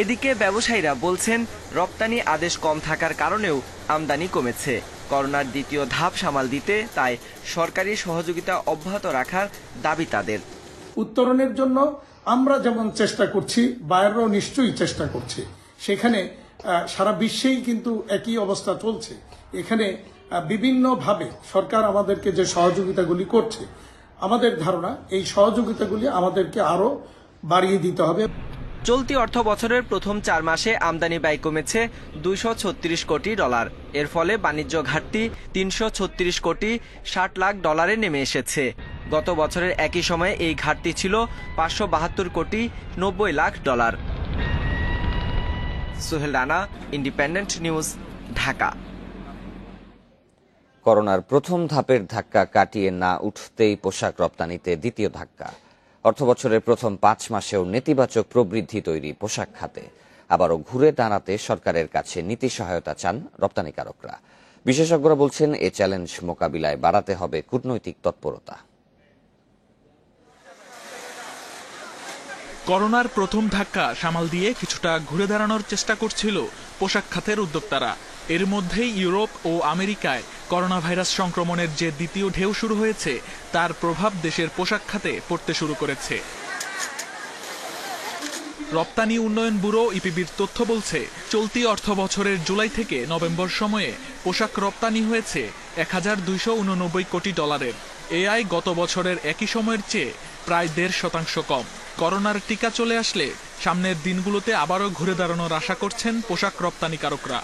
এদিকে ব্যবসায়ীরা বলছেন, রপ্তানি আদেশ কম থাকার কারণেও আমদানি কমেছে। করোনার দ্বিতীয় ধাপ সামাল দিতে তাই সরকারি সহযোগিতা অব্যাহত রাখার দাবি তাদের। উত্তরণের জন্য আমরা যেমন চেষ্টা করছি, বাইরেও নিশ্চয়ই চেষ্টা করছে। সেখানে সারা বিশ্বেই কিন্তু একই অবস্থা চলছে। এখানে বিভিন্নভাবে সরকার আমাদেরকে যে সহযোগিতাগুলি করছে, আমাদের ধারণা এই সহযোগিতাগুলি আমাদেরকে আরো বাড়িয়ে দিতে হবে। চলতি অর্থ বছরের প্রথম 4 মাসে আমদানি ব্যয় কমেছে $236 কোটি। এর ফলে বাণিজ্য ঘাটতি $336 কোটি 60 লাখ নেমে এসেছে। গত বছরের একই সময়ে এই ঘাটতি ছিল $572 কোটি 90 লাখ। Sohel Rana, Independent News, Dhaka. করোনার প্রথম ধাপের ধাক্কা কাটিয়ে না উঠতেই পোশাক রপ্তানিতে দ্বিতীয় ধাক্কা। অর্থবছরের প্রথম 5 মাসেও নেতিবাচক প্রবৃদ্ধি তৈরি পোশাক খাতে। আবারও ঘুরে দাঁড়াতে সরকারের কাছে নীতি সহায়তা চান রপ্তানিকারকরা। বিশেষজ্ঞরা বলছেন, এ চ্যালেঞ্জ মোকাবিলায় বাড়াতে হবে কূটনৈতিক তৎপরতা। করোনার প্রথম ধাক্কা সামাল দিয়ে কিছুটা ঘুরে দাঁড়ানোর চেষ্টা করছিল পোশাক খাতের উদ্যোক্তারা। এর মধ্যেই ইউরোপ ও আমেরিকায় করোনা ভাইরাস সংক্রমণের যে দ্বিতীয় ঢেউ শুরু হয়েছে, তার প্রভাব দেশের পোশাক খাতে পড়তে শুরু করেছে। রপ্তানি উন্নয়ন ব্যুরো ইপিবির তথ্য বলছে, চলতি অর্থ বছরের জুলাই থেকে নভেম্বর সময়ে পোশাক রপ্তানি হয়েছে $1289 কোটি। এ আয় গত বছরের একই সময়ের চেয়ে প্রায় 1.5% কম। করোনার টিকা চলে আসলে সামনের দিনগুলোতে আবারও ঘুরে দাঁড়ানোর আশা করছেন পোশাক রপ্তানিকারকরা।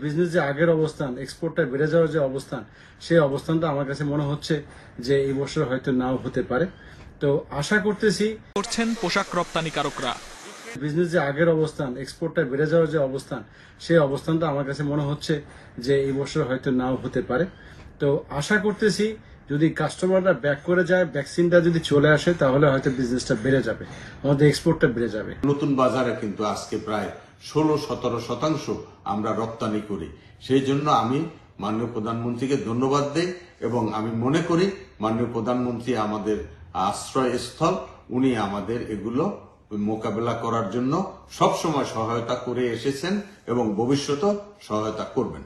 বিজনেস যে আগের অবস্থান, এক্সপোর্টটা বেড়ে যাওয়ার যে অবস্থান, সেই অবস্থানটা আমার কাছে মনে হচ্ছে যে এই বছর হয়তো নাও হতে পারে। তো আশা করছেন পোশাক রপ্তানিকারকরা। বিজনেস যে আগের অবস্থান, এক্সপোর্টটা বেড়ে যাওয়ার যে অবস্থান, সেই অবস্থানটা আমার কাছে মনে হচ্ছে যে এই বছর হয়তো নাও হতে পারে। তো আশা করতেছি যদি কাস্টমাররা ব্যাক করে যায়, ভ্যাকসিনটা যদি চলে আসে, তাহলে হয়তো বিজনেসটা বেড়ে যাবে, আমাদের এক্সপোর্টটা বেড়ে যাবে। নতুন বাজারে কিন্তু আজকে প্রায় 16-17% আমরা রপ্তানি করি। সেই জন্য আমি মাননীয় প্রধানমন্ত্রীকে ধন্যবাদ দেই এবং আমি মনে করি মাননীয় প্রধানমন্ত্রী আমাদের আশ্রয়স্থল, উনি আমাদের এগুলো মোকাবেলা করার জন্য সবসময় সহায়তা করে এসেছেন এবং ভবিষ্যতেও সহায়তা করবেন।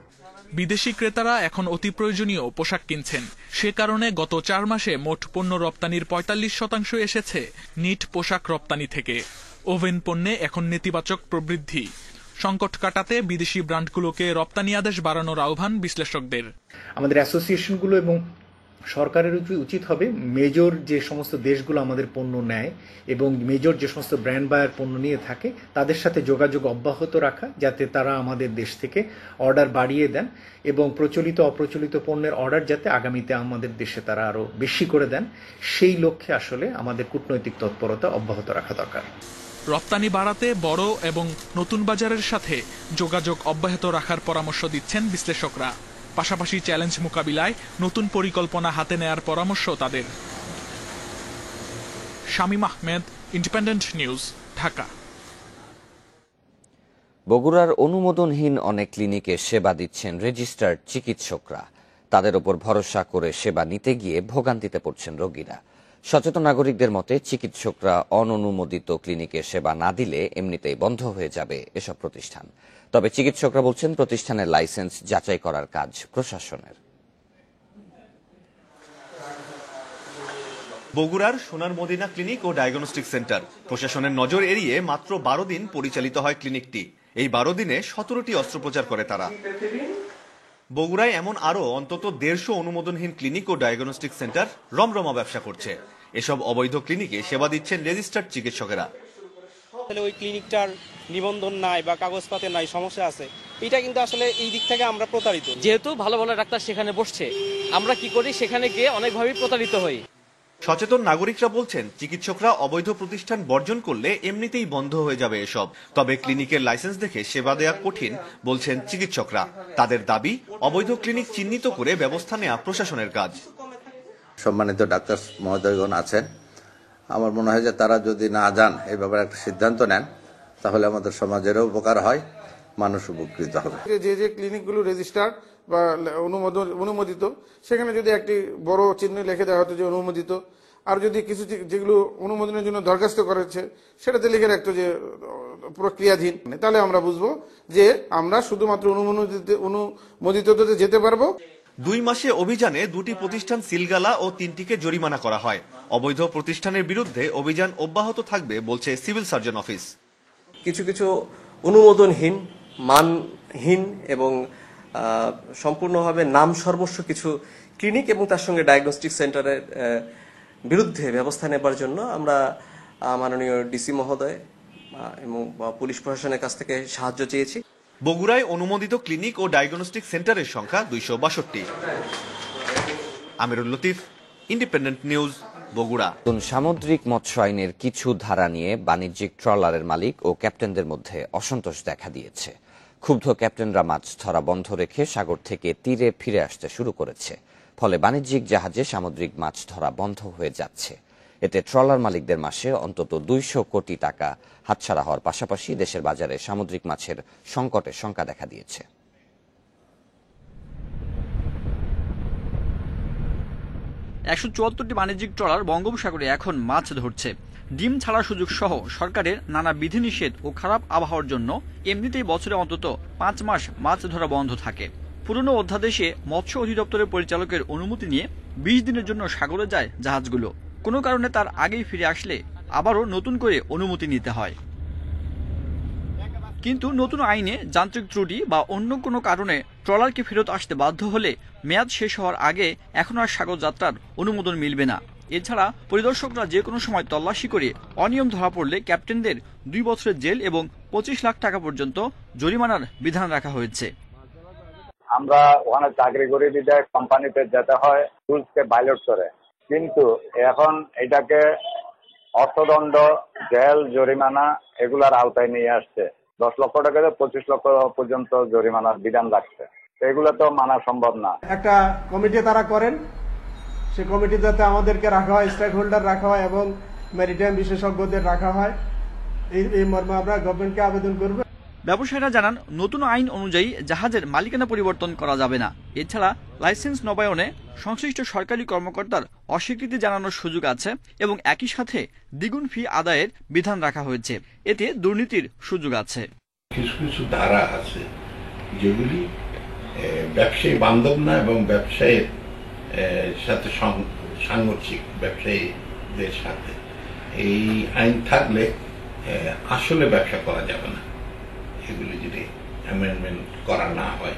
বিদেশি ক্রেতারা এখন অতি প্রয়োজনীয় পোশাক কিনছেন। সে কারণে গত 4 মাসে মোট পণ্য রপ্তানির 45% এসেছে নিট পোশাক রপ্তানি থেকে। ওভেন পণ্যে এখন নেতিবাচক প্রবৃদ্ধি। সংকট কাটাতে বিদেশি ব্র্যান্ডগুলোকে রপ্তানি আদেশ বাড়ানোর আহ্বান বিশ্লেষকদের। আমাদের অ্যাসোসিয়েশনগুলো এবং সরকারের উচিত হবে মেজর যে সমস্ত দেশগুলো আমাদের পণ্য নেয় এবং মেজর যে সমস্ত ব্র্যান্ড বায়ার পণ্য নিয়ে থাকে তাদের সাথে যোগাযোগ অব্যাহত রাখা, যাতে তারা আমাদের দেশ থেকে অর্ডার বাড়িয়ে দেন এবং প্রচলিত অপ্রচলিত পণ্যের অর্ডার যাতে আগামীতে আমাদের দেশে তারা আরও বেশি করে দেন, সেই লক্ষ্যে আসলে আমাদের কূটনৈতিক তৎপরতা অব্যাহত রাখা দরকার। রপ্তানি বাড়াতে বড় এবং নতুন বাজারের সাথে যোগাযোগ অব্যাহত রাখার পরামর্শ দিচ্ছেন বিশ্লেষকরা। পাশাপাশি চ্যালেঞ্জ মোকাবিলায় নতুন পরিকল্পনা হাতে নেয়ার পরামর্শ তাদের। Shamim Ahmed, independent News, Dhaka. বগুড়ার অনুমোদনহীন অনেক ক্লিনিকে সেবা দিচ্ছেন রেজিস্টার্ড চিকিৎসকরা। তাদের ওপর ভরসা করে সেবা নিতে গিয়ে ভোগান্তিতে পড়ছেন রোগীরা। সচেতন নাগরিকদের মতে চিকিৎসকরা অননুমোদিত ক্লিনিকে সেবা না দিলে এমনিতেই বন্ধ হয়ে যাবে এসব প্রতিষ্ঠান। তবে চিকিৎসকরা বলছেন প্রতিষ্ঠানের লাইসেন্স যাচাই করার কাজ প্রশাসনের। বগুড়ার সোনার মদিনা ক্লিনিক ও ডায়াগনস্টিক সেন্টার প্রশাসনের নজর এড়িয়ে মাত্র 12 দিন পরিচালিত হয় ক্লিনিকটি। এই 12 দিনে 17টি অস্ত্রোপচার করে তারা। বগুড়ায় এমন আরো অন্তত 150 অনুমোদনহীন ক্লিনিক ও ডায়াগনস্টিক সেন্টার রমরমা ব্যবসা করছে। এসব অবৈধ ক্লিনিকে সেবা দিচ্ছেন রেজিস্টার্ড চিকিৎসকেরা। ওই ক্লিনিকটার নিবন্ধন নাই বা কাগজপত্র নাই, সমস্যা আছে, এটা কিন্তু আসলে এই দিক থেকে আমরা প্রতারিত। যেহেতু ভালো ভালো ডাক্তার সেখানে বসছে, আমরা কি করি সেখানে গিয়ে অনেকভাবেই প্রতারিত হই। সচেতন নাগরিকরা বলছেন চিকিৎসকরা অবৈধ প্রতিষ্ঠান বর্জন করলে এমনিতেই বন্ধ হয়ে যাবে এসব। তবে ক্লিনিকের লাইসেন্স দেখে সেবা দেওয়া কঠিন বলছেন চিকিৎসকরা। তাদের দাবি অবৈধ ক্লিনিক চিহ্নিত করে ব্যবস্থা নেওয়া প্রশাসনের কাজ। সম্মানিত ডাক্তার মহোদয়গণ আছেন, আমার মনে হয় যে তারা যদি না যান এই ব্যাপারে একটা সিদ্ধান্ত নেন, তাহলে আমাদের সমাজেরও উপকার হয়, মানুষ উপকৃত হবে। যে যে ক্লিনিকগুলো রেজিস্টার্ড বা অনুমোদিত, সেখানে যদি একটি বড় চিহ্ন লিখে দেওয়া হতো যে অনুমোদিত, আর যদি কিছু যেগুলো অনুমোদনের জন্য দরখাস্ত করেছে সেটাতে লিখে রাখতো যে প্রক্রিয়াধীন, তাহলে আমরা বুঝবো যে আমরা শুধুমাত্র অনুমোদিততে যেতে পারবো। 2 মাসে অভিযানে 2টি প্রতিষ্ঠান সিলগালা ও 3টিকে জরিমানা করা হয়। অবৈধ প্রতিষ্ঠানের বিরুদ্ধে অভিযান অব্যাহত থাকবে বলছে সিভিল সার্জন অফিস। কিছু কিছু অনুমোদনহীন, মানহীন এবং সম্পূর্ণভাবে নাম সর্বস্ব কিছু ক্লিনিক এবং তার সঙ্গে ডায়াগনস্টিক সেন্টারের বিরুদ্ধে ব্যবস্থা নেবার জন্য আমরা মাননীয় ডিসি মহোদয় এবং পুলিশ প্রশাসনের কাছ থেকে সাহায্য চেয়েছি। বগুড়ায় অনুমোদিত ক্লিনিক ও ডায়াগনস্টিক সেন্টারের সংখ্যা 262। আমিরুল লতিফ, ইন্ডিপেন্ডেন্ট নিউজ, বগুড়া। সামুদ্রিক মৎস্য আইনের কিছু ধারা নিয়ে বাণিজ্যিক ট্রলারের মালিক ও ক্যাপ্টেনদের মধ্যে অসন্তোষ দেখা দিয়েছে। ক্ষুব্ধ ক্যাপ্টেনরা মাছ ধরা বন্ধ রেখে সাগর থেকে তীরে ফিরে আসতে শুরু করেছে। ফলে বাণিজ্যিক জাহাজে সামুদ্রিক মাছ ধরা বন্ধ হয়ে যাচ্ছে। এতে ট্রলার মালিকদের মাসে অন্তত 200 কোটি টাকা হাতছাড়া হওয়ার পাশাপাশি দেশের বাজারে সামুদ্রিক মাছের সংকটের শঙ্কা দেখা দিয়েছে। 174টি বাণিজ্যিক ট্রলার বঙ্গোপসাগরে এখন মাছ ধরছে। ডিম ছাড়ার সুযোগ সহ সরকারের নানা বিধিনিষেধ ও খারাপ আবহাওয়ার জন্য এমনিতেই বছরে অন্তত 5 মাস মাছ ধরা বন্ধ থাকে। পুরনো অধ্যাদেশে মৎস্য অধিদপ্তরের পরিচালকের অনুমতি নিয়ে 20 দিনের জন্য সাগরে যায় জাহাজগুলো। কোনো কারণে তার আগেই ফিরে আসলে আবারও নতুন করে অনুমতি নিতে হয়। কিন্তু নতুন আইনে যান্ত্রিক ত্রুটি বা অন্য কোনো কারণে ট্রলারকে ফেরত আসতে বাধ্য হলে মেয়াদ শেষ হওয়ার আগে এখন আর সাগর যাত্রার অনুমোদন মিলবে না। এছাড়া পরিদর্শকরা যে কোনো সময় তল্লাশি করে অনিয়ম ধরা পড়লে ক্যাপ্টেনদের 2 বছরের জেল এবং 25 লাখ টাকা পর্যন্ত জরিমানার বিধান রাখা হয়েছে। আমরা ওখানে চাকরি করে দিতে কোম্পানিতে যেতে হয় রুলসকে ভায়োলেট করে, কিন্তু এখন এটাকে অর্থদণ্ড, জেল, জরিমানা এগুলার আওতায় নিয়ে আসছে। 10 লক্ষ টাকা থেকে 25 লক্ষ পর্যন্ত জরিমানার বিধান রাখছে। এগুলো তো মানা সম্ভব না। একটা কমিটি তারা করেন, সেই কমিটি যাতে আমাদেরকে রাখা হয়, স্টেক হোল্ডার রাখা হয় এবং ম্যারিটাইম বিশেষজ্ঞদের রাখা হয়, এই মর্মে আমরা গভর্নমেন্টকে আবেদন করব। ব্যবসায়ীরা জানান, নতুন আইন অনুযায়ী জাহাজের মালিকানা পরিবর্তন করা যাবে না। এছাড়া লাইসেন্স নবায়নে সংশ্লিষ্ট সরকারি কর্মকর্তার অস্বীকৃতি জানানোর সুযোগ আছে এবং একই সাথে দ্বিগুণ ফি আদায়ের বিধান রাখা হয়েছে। এতে দুর্নীতির সুযোগ আছে। কিছু কিছু ধারা আছে যেগুলি ব্যবসায়ী বান্ধব না এবং ব্যবসায়ীর সাথে সাংঘর্ষিক ব্যবসায়ীদের সাথে এই আইন থাকলে আসলে ব্যবসা করা যাবে না, এগুলি যদি অ্যামেন্ডমেন্ট করা না হয়।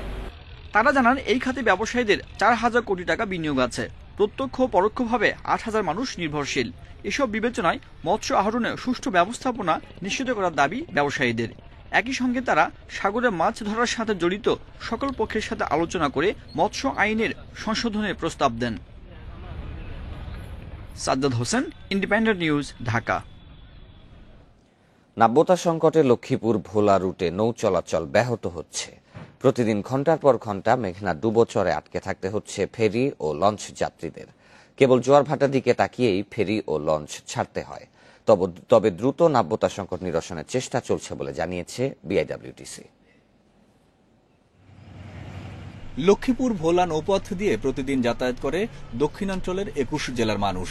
তারা জানান এই খাতে ব্যবসায়ীদের 4,000 কোটি টাকা বিনিয়োগ আছে, প্রত্যক্ষ ও পরোক্ষভাবে 8,000 মানুষ নির্ভরশীল। এসব বিবেচনায় মৎস্য আহরণে সুষ্ঠু ব্যবস্থাপনা নিশ্চিত করার দাবি ব্যবসায়ীদের। একই সঙ্গে তারা সাগরে মাছ ধরার সাথে জড়িত সকল পক্ষের সাথে আলোচনা করে মৎস্য আইনের সংশোধনের প্রস্তাব দেন। Sajjad Hossain, Independent News, Dhaka. নাব্যতা সংকটে লক্ষ্মীপুর ভোলা রুটে নৌ চলাচল ব্যাহত হচ্ছে। প্রতিদিন ঘন্টার পর ঘন্টা মেঘনা ডুবোচরে আটকে থাকতে হচ্ছে ফেরি ও লঞ্চ যাত্রীদের। কেবল জোয়ার ভাটার দিকে তাকিয়েই ফেরি ও লঞ্চ ছাড়তে হয়। তবে দ্রুত নাব্যতা সংকট নিরসনের চেষ্টা চলছে বলে জানিয়েছে বিআইডব্লিউটিসি। লক্ষ্মীপুর ভোলা নৌপথ দিয়ে প্রতিদিন যাতায়াত করে দক্ষিণাঞ্চলের 21 জেলার মানুষ।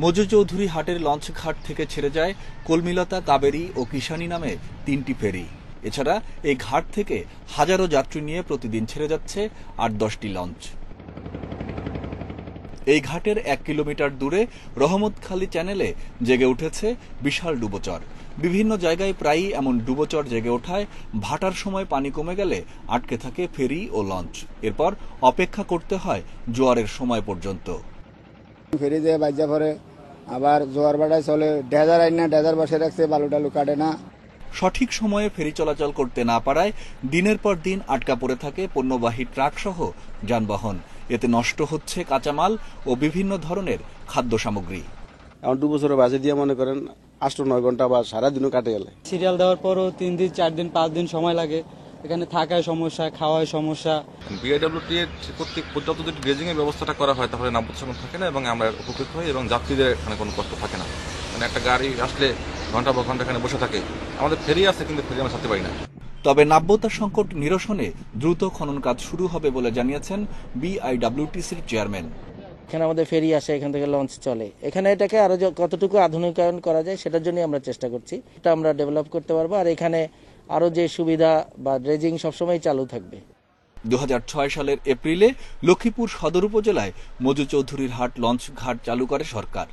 মজু চৌধুরী হাটের লঞ্চ ঘাট থেকে ছেড়ে যায় কলমিলতা, কাবেরী ও কিষানী নামে 3টি ফেরি। এছাড়া এই ঘাট থেকে হাজারো যাত্রী নিয়ে প্রতিদিন ছেড়ে যাচ্ছে 8-10টি লঞ্চ। এই ঘাটের 1 কিলোমিটার দূরে রহমতখালী চ্যানেলে জেগে উঠেছে বিশাল ডুবোচর। বিভিন্ন জায়গায় প্রায়ই এমন ডুবোচর জেগে ওঠায় ভাটার সময় পানি কমে গেলে আটকে থাকে ফেরি ও লঞ্চ। এরপর অপেক্ষা করতে হয় জোয়ারের সময় পর্যন্ত। ফেরি দিয়ে বাজ্যা পরে আবার জোয়ার ভাটায় চলে, ডেজার আইন না, ডেজার বসে রাখছে, বালু টালু কাটে না। সঠিক সময়ে ফেরি চলাচল করতে না পারায় দিনের পর দিন আটকা পড়ে থাকে পণ্যবাহী ট্রাক সহ যানবাহন। এতে নষ্ট হচ্ছে কাঁচামাল ও বিভিন্ন ধরনের খাদ্য সামগ্রী। এখন 2 বছরের বাজে দিয়ে মনে করেন 8-9 ঘন্টা বা সারাদিনও কাটে গেলে। সিরিয়াল দেওয়ার পরও 3 দিন 4 দিন 5 দিন সময় লাগে। এখানে থাকায় সমস্যা, খাওয়ায় সমস্যা। বিআইডব্লিউটি কর্তৃক পর্যাপ্ত যদি ড্রেজিং এর ব্যবস্থাটা করা হয় তাহলে নাব্যতা সংকট থাকে না এবং আমরা উপকৃত হই এবং যাত্রীদের এখানে কোনো কষ্ট থাকে না। মানে একটা গাড়ি আসলে ঘন্টা পর ঘন্টা এখানে বসে থাকে। আমাদের ফেরি আছে কিন্তু ফেরি আমরা ছাড়তে পারি না। তবে নাব্যতা সংকট নিরসনে দ্রুত খনন কাজ শুরু হবে বলে জানিয়েছেন বিআইডব্লিউটিসির চেয়ারম্যান। এখানে আমাদের ফেরি আসে, এখান থেকে লঞ্চ চলে। এখানে এটাকে আরো কতটুকু আধুনিকায়ন করা যায় সেটার জন্য আমরা চেষ্টা করছি। এটা আমরা ডেভেলপ করতে পারবো। আর এখানে আরো যে সুবিধা বা ড্রেজিং সবসময় চালু থাকবে। 2006 সালের এপ্রিলে লক্ষ্মীপুর সদর উপজেলায় মজু চৌধুরীর হাট লঞ্চ ঘাট চালু করে সরকার।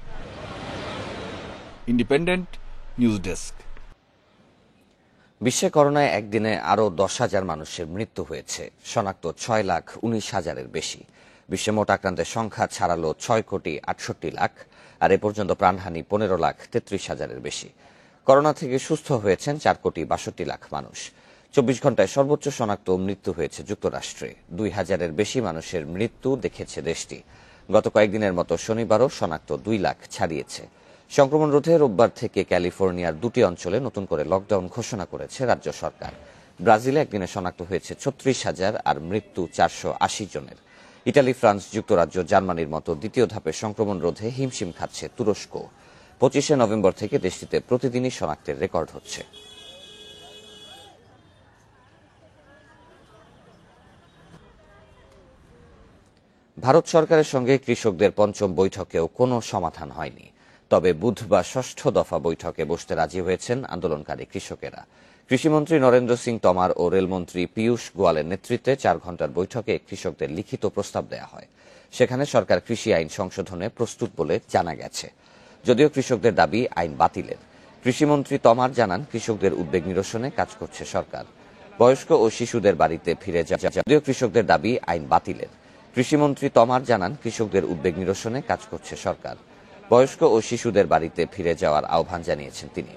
Independent news desk. বিশ্বে করোনায় একদিনে আরও 10,000 মানুষের মৃত্যু হয়েছে, শনাক্ত 6,19,000-এর বেশি। বিশ্বে মোট আক্রান্তের সংখ্যা ছাড়ালো 6,68,00,000, আর এ পর্যন্ত প্রাণহানি 15,33,000-এর বেশি। করোনা থেকে সুস্থ হয়েছেন 4,62,00,000 মানুষ। 24 ঘন্টায় সর্বোচ্চ শনাক্ত মৃত্যু হয়েছে যুক্তরাষ্ট্রে। 2,000-এর বেশি মানুষের মৃত্যু দেখেছে দেশটি। গত কয়েকদিনের মতো শনিবারও শনাক্ত 2 লাখ ছাড়িয়েছে। সংক্রমণ রোধে রোববার থেকে ক্যালিফোর্নিয়ার 2টি অঞ্চলে নতুন করে লকডাউন ঘোষণা করেছে রাজ্য সরকার। ব্রাজিলে একদিনে শনাক্ত হয়েছে 36,000 আর মৃত্যু 480 জনের। ইটালি, ফ্রান্স, যুক্তরাজ্য, জার্মানির মতো দ্বিতীয় ধাপে সংক্রমণ রোধে হিমশিম খাচ্ছে তুরস্ক। 25শে নভেম্বর থেকে দেশটিতে প্রতিদিনই শনাক্তের রেকর্ড হচ্ছে। ভারত সরকারের সঙ্গে কৃষকদের পঞ্চম বৈঠকেও কোনো সমাধান হয়নি। তবে বুধবার 6ষ্ঠ দফা বৈঠকে বসতে রাজি হয়েছেন আন্দোলনকারী কৃষকেরা। কৃষিমন্ত্রী নরেন্দ্র সিং তমার ও রেলমন্ত্রী পীয়ূষ গোয়ালের নেতৃত্বে 4 ঘণ্টার বৈঠকে কৃষকদের লিখিত প্রস্তাব দেওয়া হয়। সেখানে সরকার কৃষি আইন সংশোধনে প্রস্তুত বলে জানা গেছে, যদিও কৃষকদের দাবি আইন বাতিলের। কৃষিমন্ত্রী তমার জানান, কৃষকদের উদ্বেগ নিরসনে কাজ করছে সরকার। বয়স্ক ও শিশুদের বাড়িতে ফিরে যদিও কৃষকদের দাবি আইন বাতিলের। কৃষিমন্ত্রী তমার জানান, কৃষকদের উদ্বেগ নিরসনে কাজ করছে সরকার। বয়স্ক ও শিশুদের বাড়িতে ফিরে যাওয়ার আহ্বান জানিয়েছেন তিনি।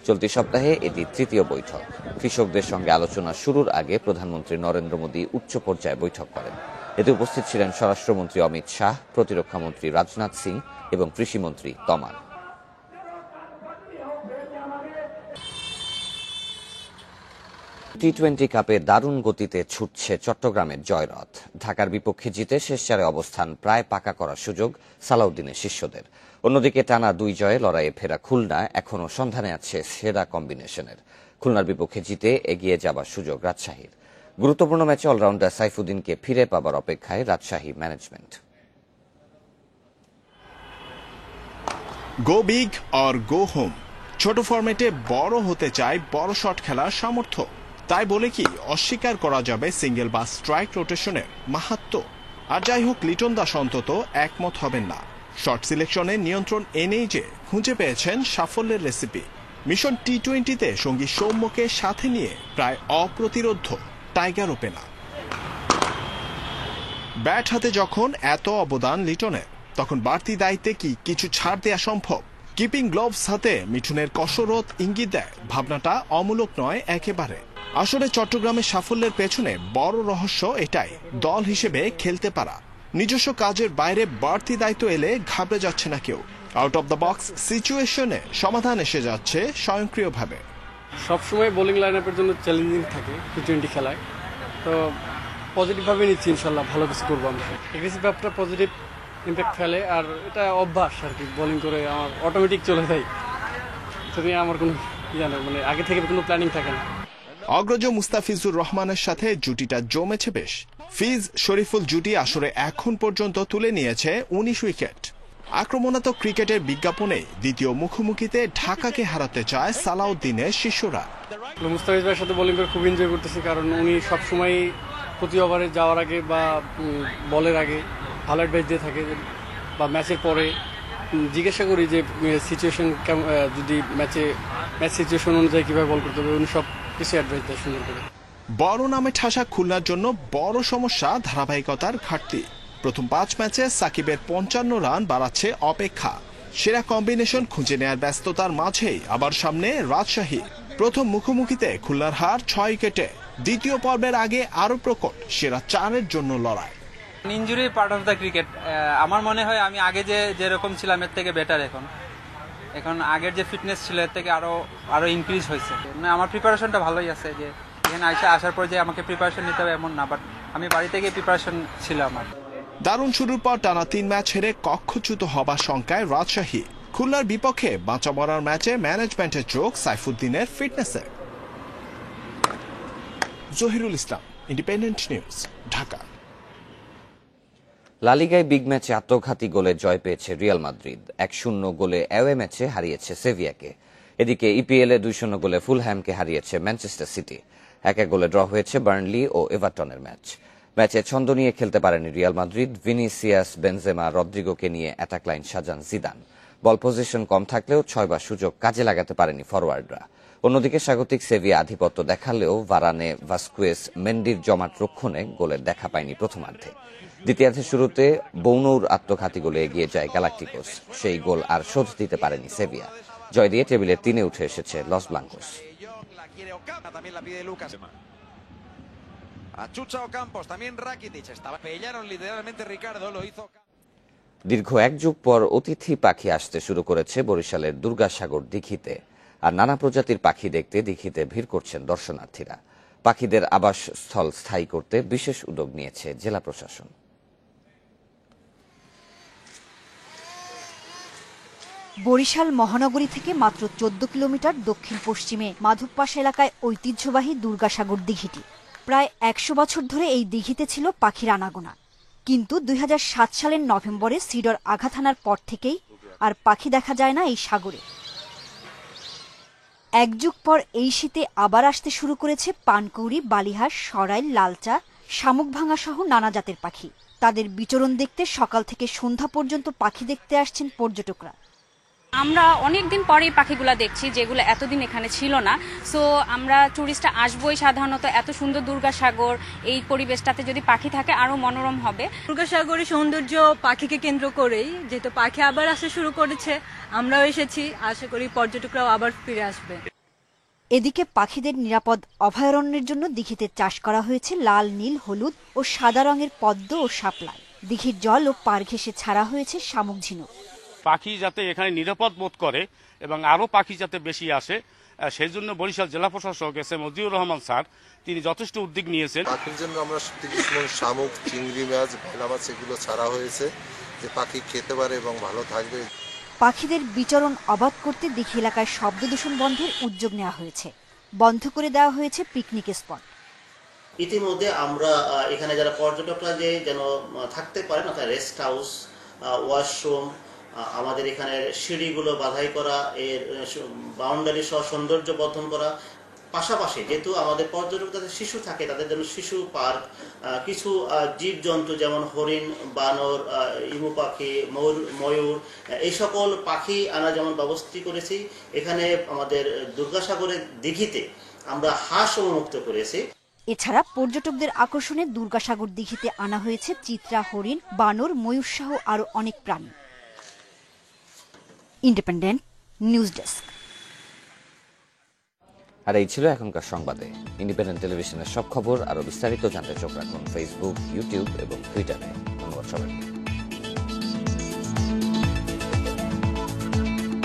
চলতি সপ্তাহে এটি 3য় বৈঠক। কৃষকদের সঙ্গে আলোচনা শুরুর আগে প্রধানমন্ত্রী নরেন্দ্র মোদী উচ্চ পর্যায়ে বৈঠক করেন। এতে উপস্থিত ছিলেন স্বরাষ্ট্রমন্ত্রী অমিত শাহ, প্রতিরক্ষামন্ত্রী রাজনাথ সিং এবং কৃষিমন্ত্রী তমার। টি-20 কাপে দারুণ গতিতে ছুটছে চট্টগ্রামের জয়রথ। ঢাকার বিপক্ষে জিতে শেষ 4-এ অবস্থান প্রায় পাকা করার সুযোগ সালাউদ্দিনের শিষ্যদের। অন্যদিকে টানা 2 জয়ে লড়াইয়ে ফেরা খুলনা এখনও সন্ধানে আছে সেরা কম্বিনেশনের। খুলনার বিপক্ষে জিতে এগিয়ে যাবার সুযোগ রাজশাহীর। গুরুত্বপূর্ণ ম্যাচে অলরাউন্ডার সাইফুদ্দিনকে ফিরে পাবার অপেক্ষায় Rajshahi management. Go big or go home, ছোট ফরম্যাটে বড় হতে চায় বড় শট খেলার সামর্থ্য। তাই বলে কি অস্বীকার করা যাবে সিঙ্গেল বা স্ট্রাইক রোটেশনের মাহাত্ম্য? আর যাই হোক, লিটন দাস অন্তত একমত হবেন না। শর্ট সিলেকশনে নিয়ন্ত্রণ এনেই যে খুঁজে পেয়েছেন সাফল্যের রেসিপি। মিশন টি-20তে সঙ্গী সৌম্যকে সাথে নিয়ে প্রায় অপ্রতিরোধ্য টাইগার ওপেনার। ব্যাট হাতে যখন এত অবদান লিটনের, তখন বাড়তি দায়িত্বে কি কিছু ছাড় দেয়া সম্ভব? কিপিং গ্লোভস হাতে মিঠুনের কসরত ইঙ্গিত দেয় ভাবনাটা অমূলক নয় একেবারে। আসলে চট্টগ্রামের সাফল্যের পেছনে বড় রহস্য এটাই, দল হিসেবে খেলতে পারা। নিজস্ব কাজের বাইরে বাড়তি দায়িত্ব এলে ঘাবড়ে যাচ্ছে না কেউ। আউট অফ দ্য বক্স সিচুয়েশনে সমাধান এসে যাচ্ছে স্বয়ংক্রিয়ভাবে। সবসময় বোলিং লাইন আপের জন্য চ্যালেঞ্জিং থাকে টি-20 খেলায়, তো পজিটিভভাবে নিচ্ছি, ইনশাল্লাহ ভালো কিছু করবো আমরা। এগ্রেসিভ ভাবটা পজিটিভ ইম্প্যাক্ট ফেলে, আর এটা অভ্যাস আর কি, বোলিং করে আমার অটোমেটিক চলে যায়। সেটা নিয়ে আমার কোনো মানে আগে থেকে কোনো প্ল্যানিং থাকে না। অগ্রজ মুস্তাফিজুর রহমানের সাথে জুটিটা জমেছে বেশ। ফিজ শরীফুল জুটি আসরে এখন পর্যন্ত তুলে নিয়েছে 19 উইকেট। আক্রমণাত্মক ক্রিকেটের বিজ্ঞাপনে দ্বিতীয় মুখোমুখিতে ঢাকাকে হারাতে চায় সালাউদ্দিনের শিষ্যরা। মুস্তাফিজ ভাইয়ের সাথে বোলিং করে খুব এনজয় করতেছি, কারণ উনি সবসময় প্রতি ওভারে যাওয়ার আগে বা বলের আগে ভালো অ্যাডভাইস দিয়ে থাকে, বা ম্যাচের পরে জিজ্ঞাসা করি যে সিচুয়েশন যদি ম্যাচ সিচুয়েশন অনুযায়ী কীভাবে বল করতে হবে, উনি সব কিছু অ্যাডভাইস দেয় সুন্দর করে। বড় নামে ঠাসা খুলনার জন্য বড় সমস্যা ধারাবাহিকতার ঘাটতি। প্রথম 5 ম্যাচে সাকিবের 55 রান বাড়াচ্ছে অপেক্ষা। সেরা কম্বিনেশন খুঁজে নেয়ার ব্যস্ততার মাঝেই আবার সামনে রাজশাহী। প্রথম মুখোমুখিতে খুলনার হার 6 উইকেটে। দ্বিতীয় পর্বের আগে আরো প্রকট সেরা 4-এর জন্য লড়াই। Injury part of the cricket. আমার মনে হয় আমি আগে যেরকম ছিলাম এর থেকে বেটার এখন আগের যে ফিটনেস ছিল এর থেকে আরো ইনক্রিজ হয়েছে। আমার প্রিপারেশনটা ভালোই আছে, যে এখানে আসার পর যে আমাকে প্রিপারেশন নিতে হবে এমন না, বাট আমি বাড়ি থেকে প্রিপারেশন ছিল আমার। দারুণ শুরুর পর টানা 3 ম্যাচ হেরে কক্ষচ্যুত হবার শঙ্কায় রাজশাহী। খুলনার বিপক্ষে বাঁচা মরার ম্যাচে ম্যানেজমেন্টের চোখ সাইফুদ্দিনের ফিটনেসে। জহিরুল ইসলাম, ইন্ডিপেন্ডেন্ট নিউজ, ঢাকা। লা লিগায় বিগ ম্যাচে আত্মঘাতী গোলে জয় পেয়েছে রিয়াল মাদ্রিদ। 1-0 গোলে অ্যাওয়ে ম্যাচে হারিয়েছে সেভিয়াকে। এদিকে ইপিএলে 2-0 গোলে ফুলহ্যামকে হারিয়েছে ম্যানচেস্টার সিটি। 1-1 গোলে ড্র হয়েছে বার্নলি ও এভারটনের ম্যাচে ছন্দ নিয়ে খেলতে পারেনি রিয়াল মাদ্রিদ। ভিনিসিয়াস, বেনজেমা, রদ্রিগোকে নিয়ে অ্যাটাক লাইন সাজান জিদান। বল পজিশন কম থাকলেও 6বার সুযোগ কাজে লাগাতে পারেনি ফরওয়ার্ডরা। অন্যদিকে স্বাগতিক সেভিয়া আধিপত্য দেখালেও ভারানে, ভাস্কুয়েস, মেন্ডির জমাট রক্ষণে গোলের দেখা পায়নি প্রথমার্ধে। দ্বিতীয়ার্ধের শুরুতে বৌনৌর আত্মঘাতী গোলে এগিয়ে যায় গ্যালাক্টিকোস। সেই গোল আর শোধ দিতে পারেনি সেভিয়া। জয় দিয়ে টেবিলের 3-এ উঠে এসেছে লস ব্লাঙ্কোস। দীর্ঘ 1 যুগ পর অতিথি পাখি আসতে শুরু করেছে বরিশালের দুর্গাসাগর দিঘিতে। আর নানা প্রজাতির পাখি দেখতে দিঘিতে ভিড় করছেন দর্শনার্থীরা। পাখিদের আবাসস্থল স্থায়ী করতে বিশেষ উদ্যোগ নিয়েছে জেলা প্রশাসন। বরিশাল মহানগরী থেকে মাত্র 14 কিলোমিটার দক্ষিণ পশ্চিমে মাধবপাশ এলাকায় ঐতিহ্যবাহী দুর্গাসাগর দিঘিটি। প্রায় 100 বছর ধরে এই দিঘিতে ছিল পাখির আনাগোনা, কিন্তু 2007 সালের নভেম্বরে সিডর আঘাত হানার পর থেকেই আর পাখি দেখা যায় না এই সাগরে। 1 যুগ পর এই শীতে আবার আসতে শুরু করেছে পানকৌড়ি, বালিহাঁস, সরাইল, লালচা, শামুকভাঙা সহ নানা জাতের পাখি। তাদের বিচরণ দেখতে সকাল থেকে সন্ধ্যা পর্যন্ত পাখি দেখতে আসছেন পর্যটকরা। আমরা অনেকদিন পরে এই পাখিগুলা দেখছি, যেগুলো এতদিন এখানে ছিল না। সো আমরা টুরিস্টরা আসবোই সাধারণত। এত সুন্দর দুর্গাসাগর, এই পরিবেশটাতে যদি পাখি থাকে আরো মনোরম হবে। দুর্গাসাগরের সৌন্দর্য পাখিকে কেন্দ্র করেই, যেহেতু পাখি আবার আসা শুরু করেছে, আমরাও এসেছি, আশা করি পর্যটকরাও আবার ফিরে আসবে। এদিকে পাখিদের নিরাপদ অভয়ারণ্যের জন্য দিঘিতে চাষ করা হয়েছে লাল, নীল, হলুদ ও সাদা রঙের পদ্ম ও শাপলা। দিঘির জল ও পার ঘেঁষে ছাড়া হয়েছে শামুক ঝিনুক। পাখি যাতে এখানে নিরাপদ বোধ করে এবং আরো পাখি যাতে বেশি আসে, সেই জন্য বরিশাল জেলা প্রশাসক S M Mojiur Rahman sir তিনি যথেষ্ট উদ্যোগ নিয়েছেন। পাখির জন্য আমরা শামুক, চিংড়ি মাছ, ভেলা মাছ এগুলো ছাড়া হয়েছে, যে পাখি খেতে পারে এবং ভালো থাকবে। পাখিদের বিচরণ অবাধ করতে দিঘি এলাকায় শব্দ দূষণ বন্ধের উদ্যোগ নেওয়া হয়েছে। বন্ধ করে দেওয়া হয়েছে পিকনিক স্পট। ইতিমধ্যে আমরা এখানে যারা পর্যটকরা যেন থাকতে পারে না, তার রেস্ট হাউস, ওয়াশরুম, আমাদের এখানে সিঁড়িগুলো বাধাই করা, এর বাউন্ডারি সহ সৌন্দর্য বর্ধন করা, পাশাপাশি যেহেতু আমাদের পর্যটক যাদের শিশু থাকে তাদের জন্য শিশু পার্ক, কিছু জীবজন্তু যেমন হরিণ, বানর, ইমু পাখি, ময়ূর, এই সকল পাখি আনার যেমন ব্যবস্থা করেছি। এখানে আমাদের দুর্গাসাগরের দিঘিতে আমরা হাঁস উন্মুক্ত করেছি। এছাড়া পর্যটকদের আকর্ষণে দুর্গাসাগর দিঘিতে আনা হয়েছে চিত্রা, হরিণ, বানর, ময়ূর সহ আরো অনেক প্রাণী। Independent news desk. আর এই ছিল এখনকার সংবাদে। ইন্ডিপেন্ডেন্ট টেলিভিশনের সব খবর আরো বিস্তারিত জানতে চোখ রাখুন ফেসবুক, ইউটিউব এবং টুইটারে। ধন্যবাদ সবাইকে।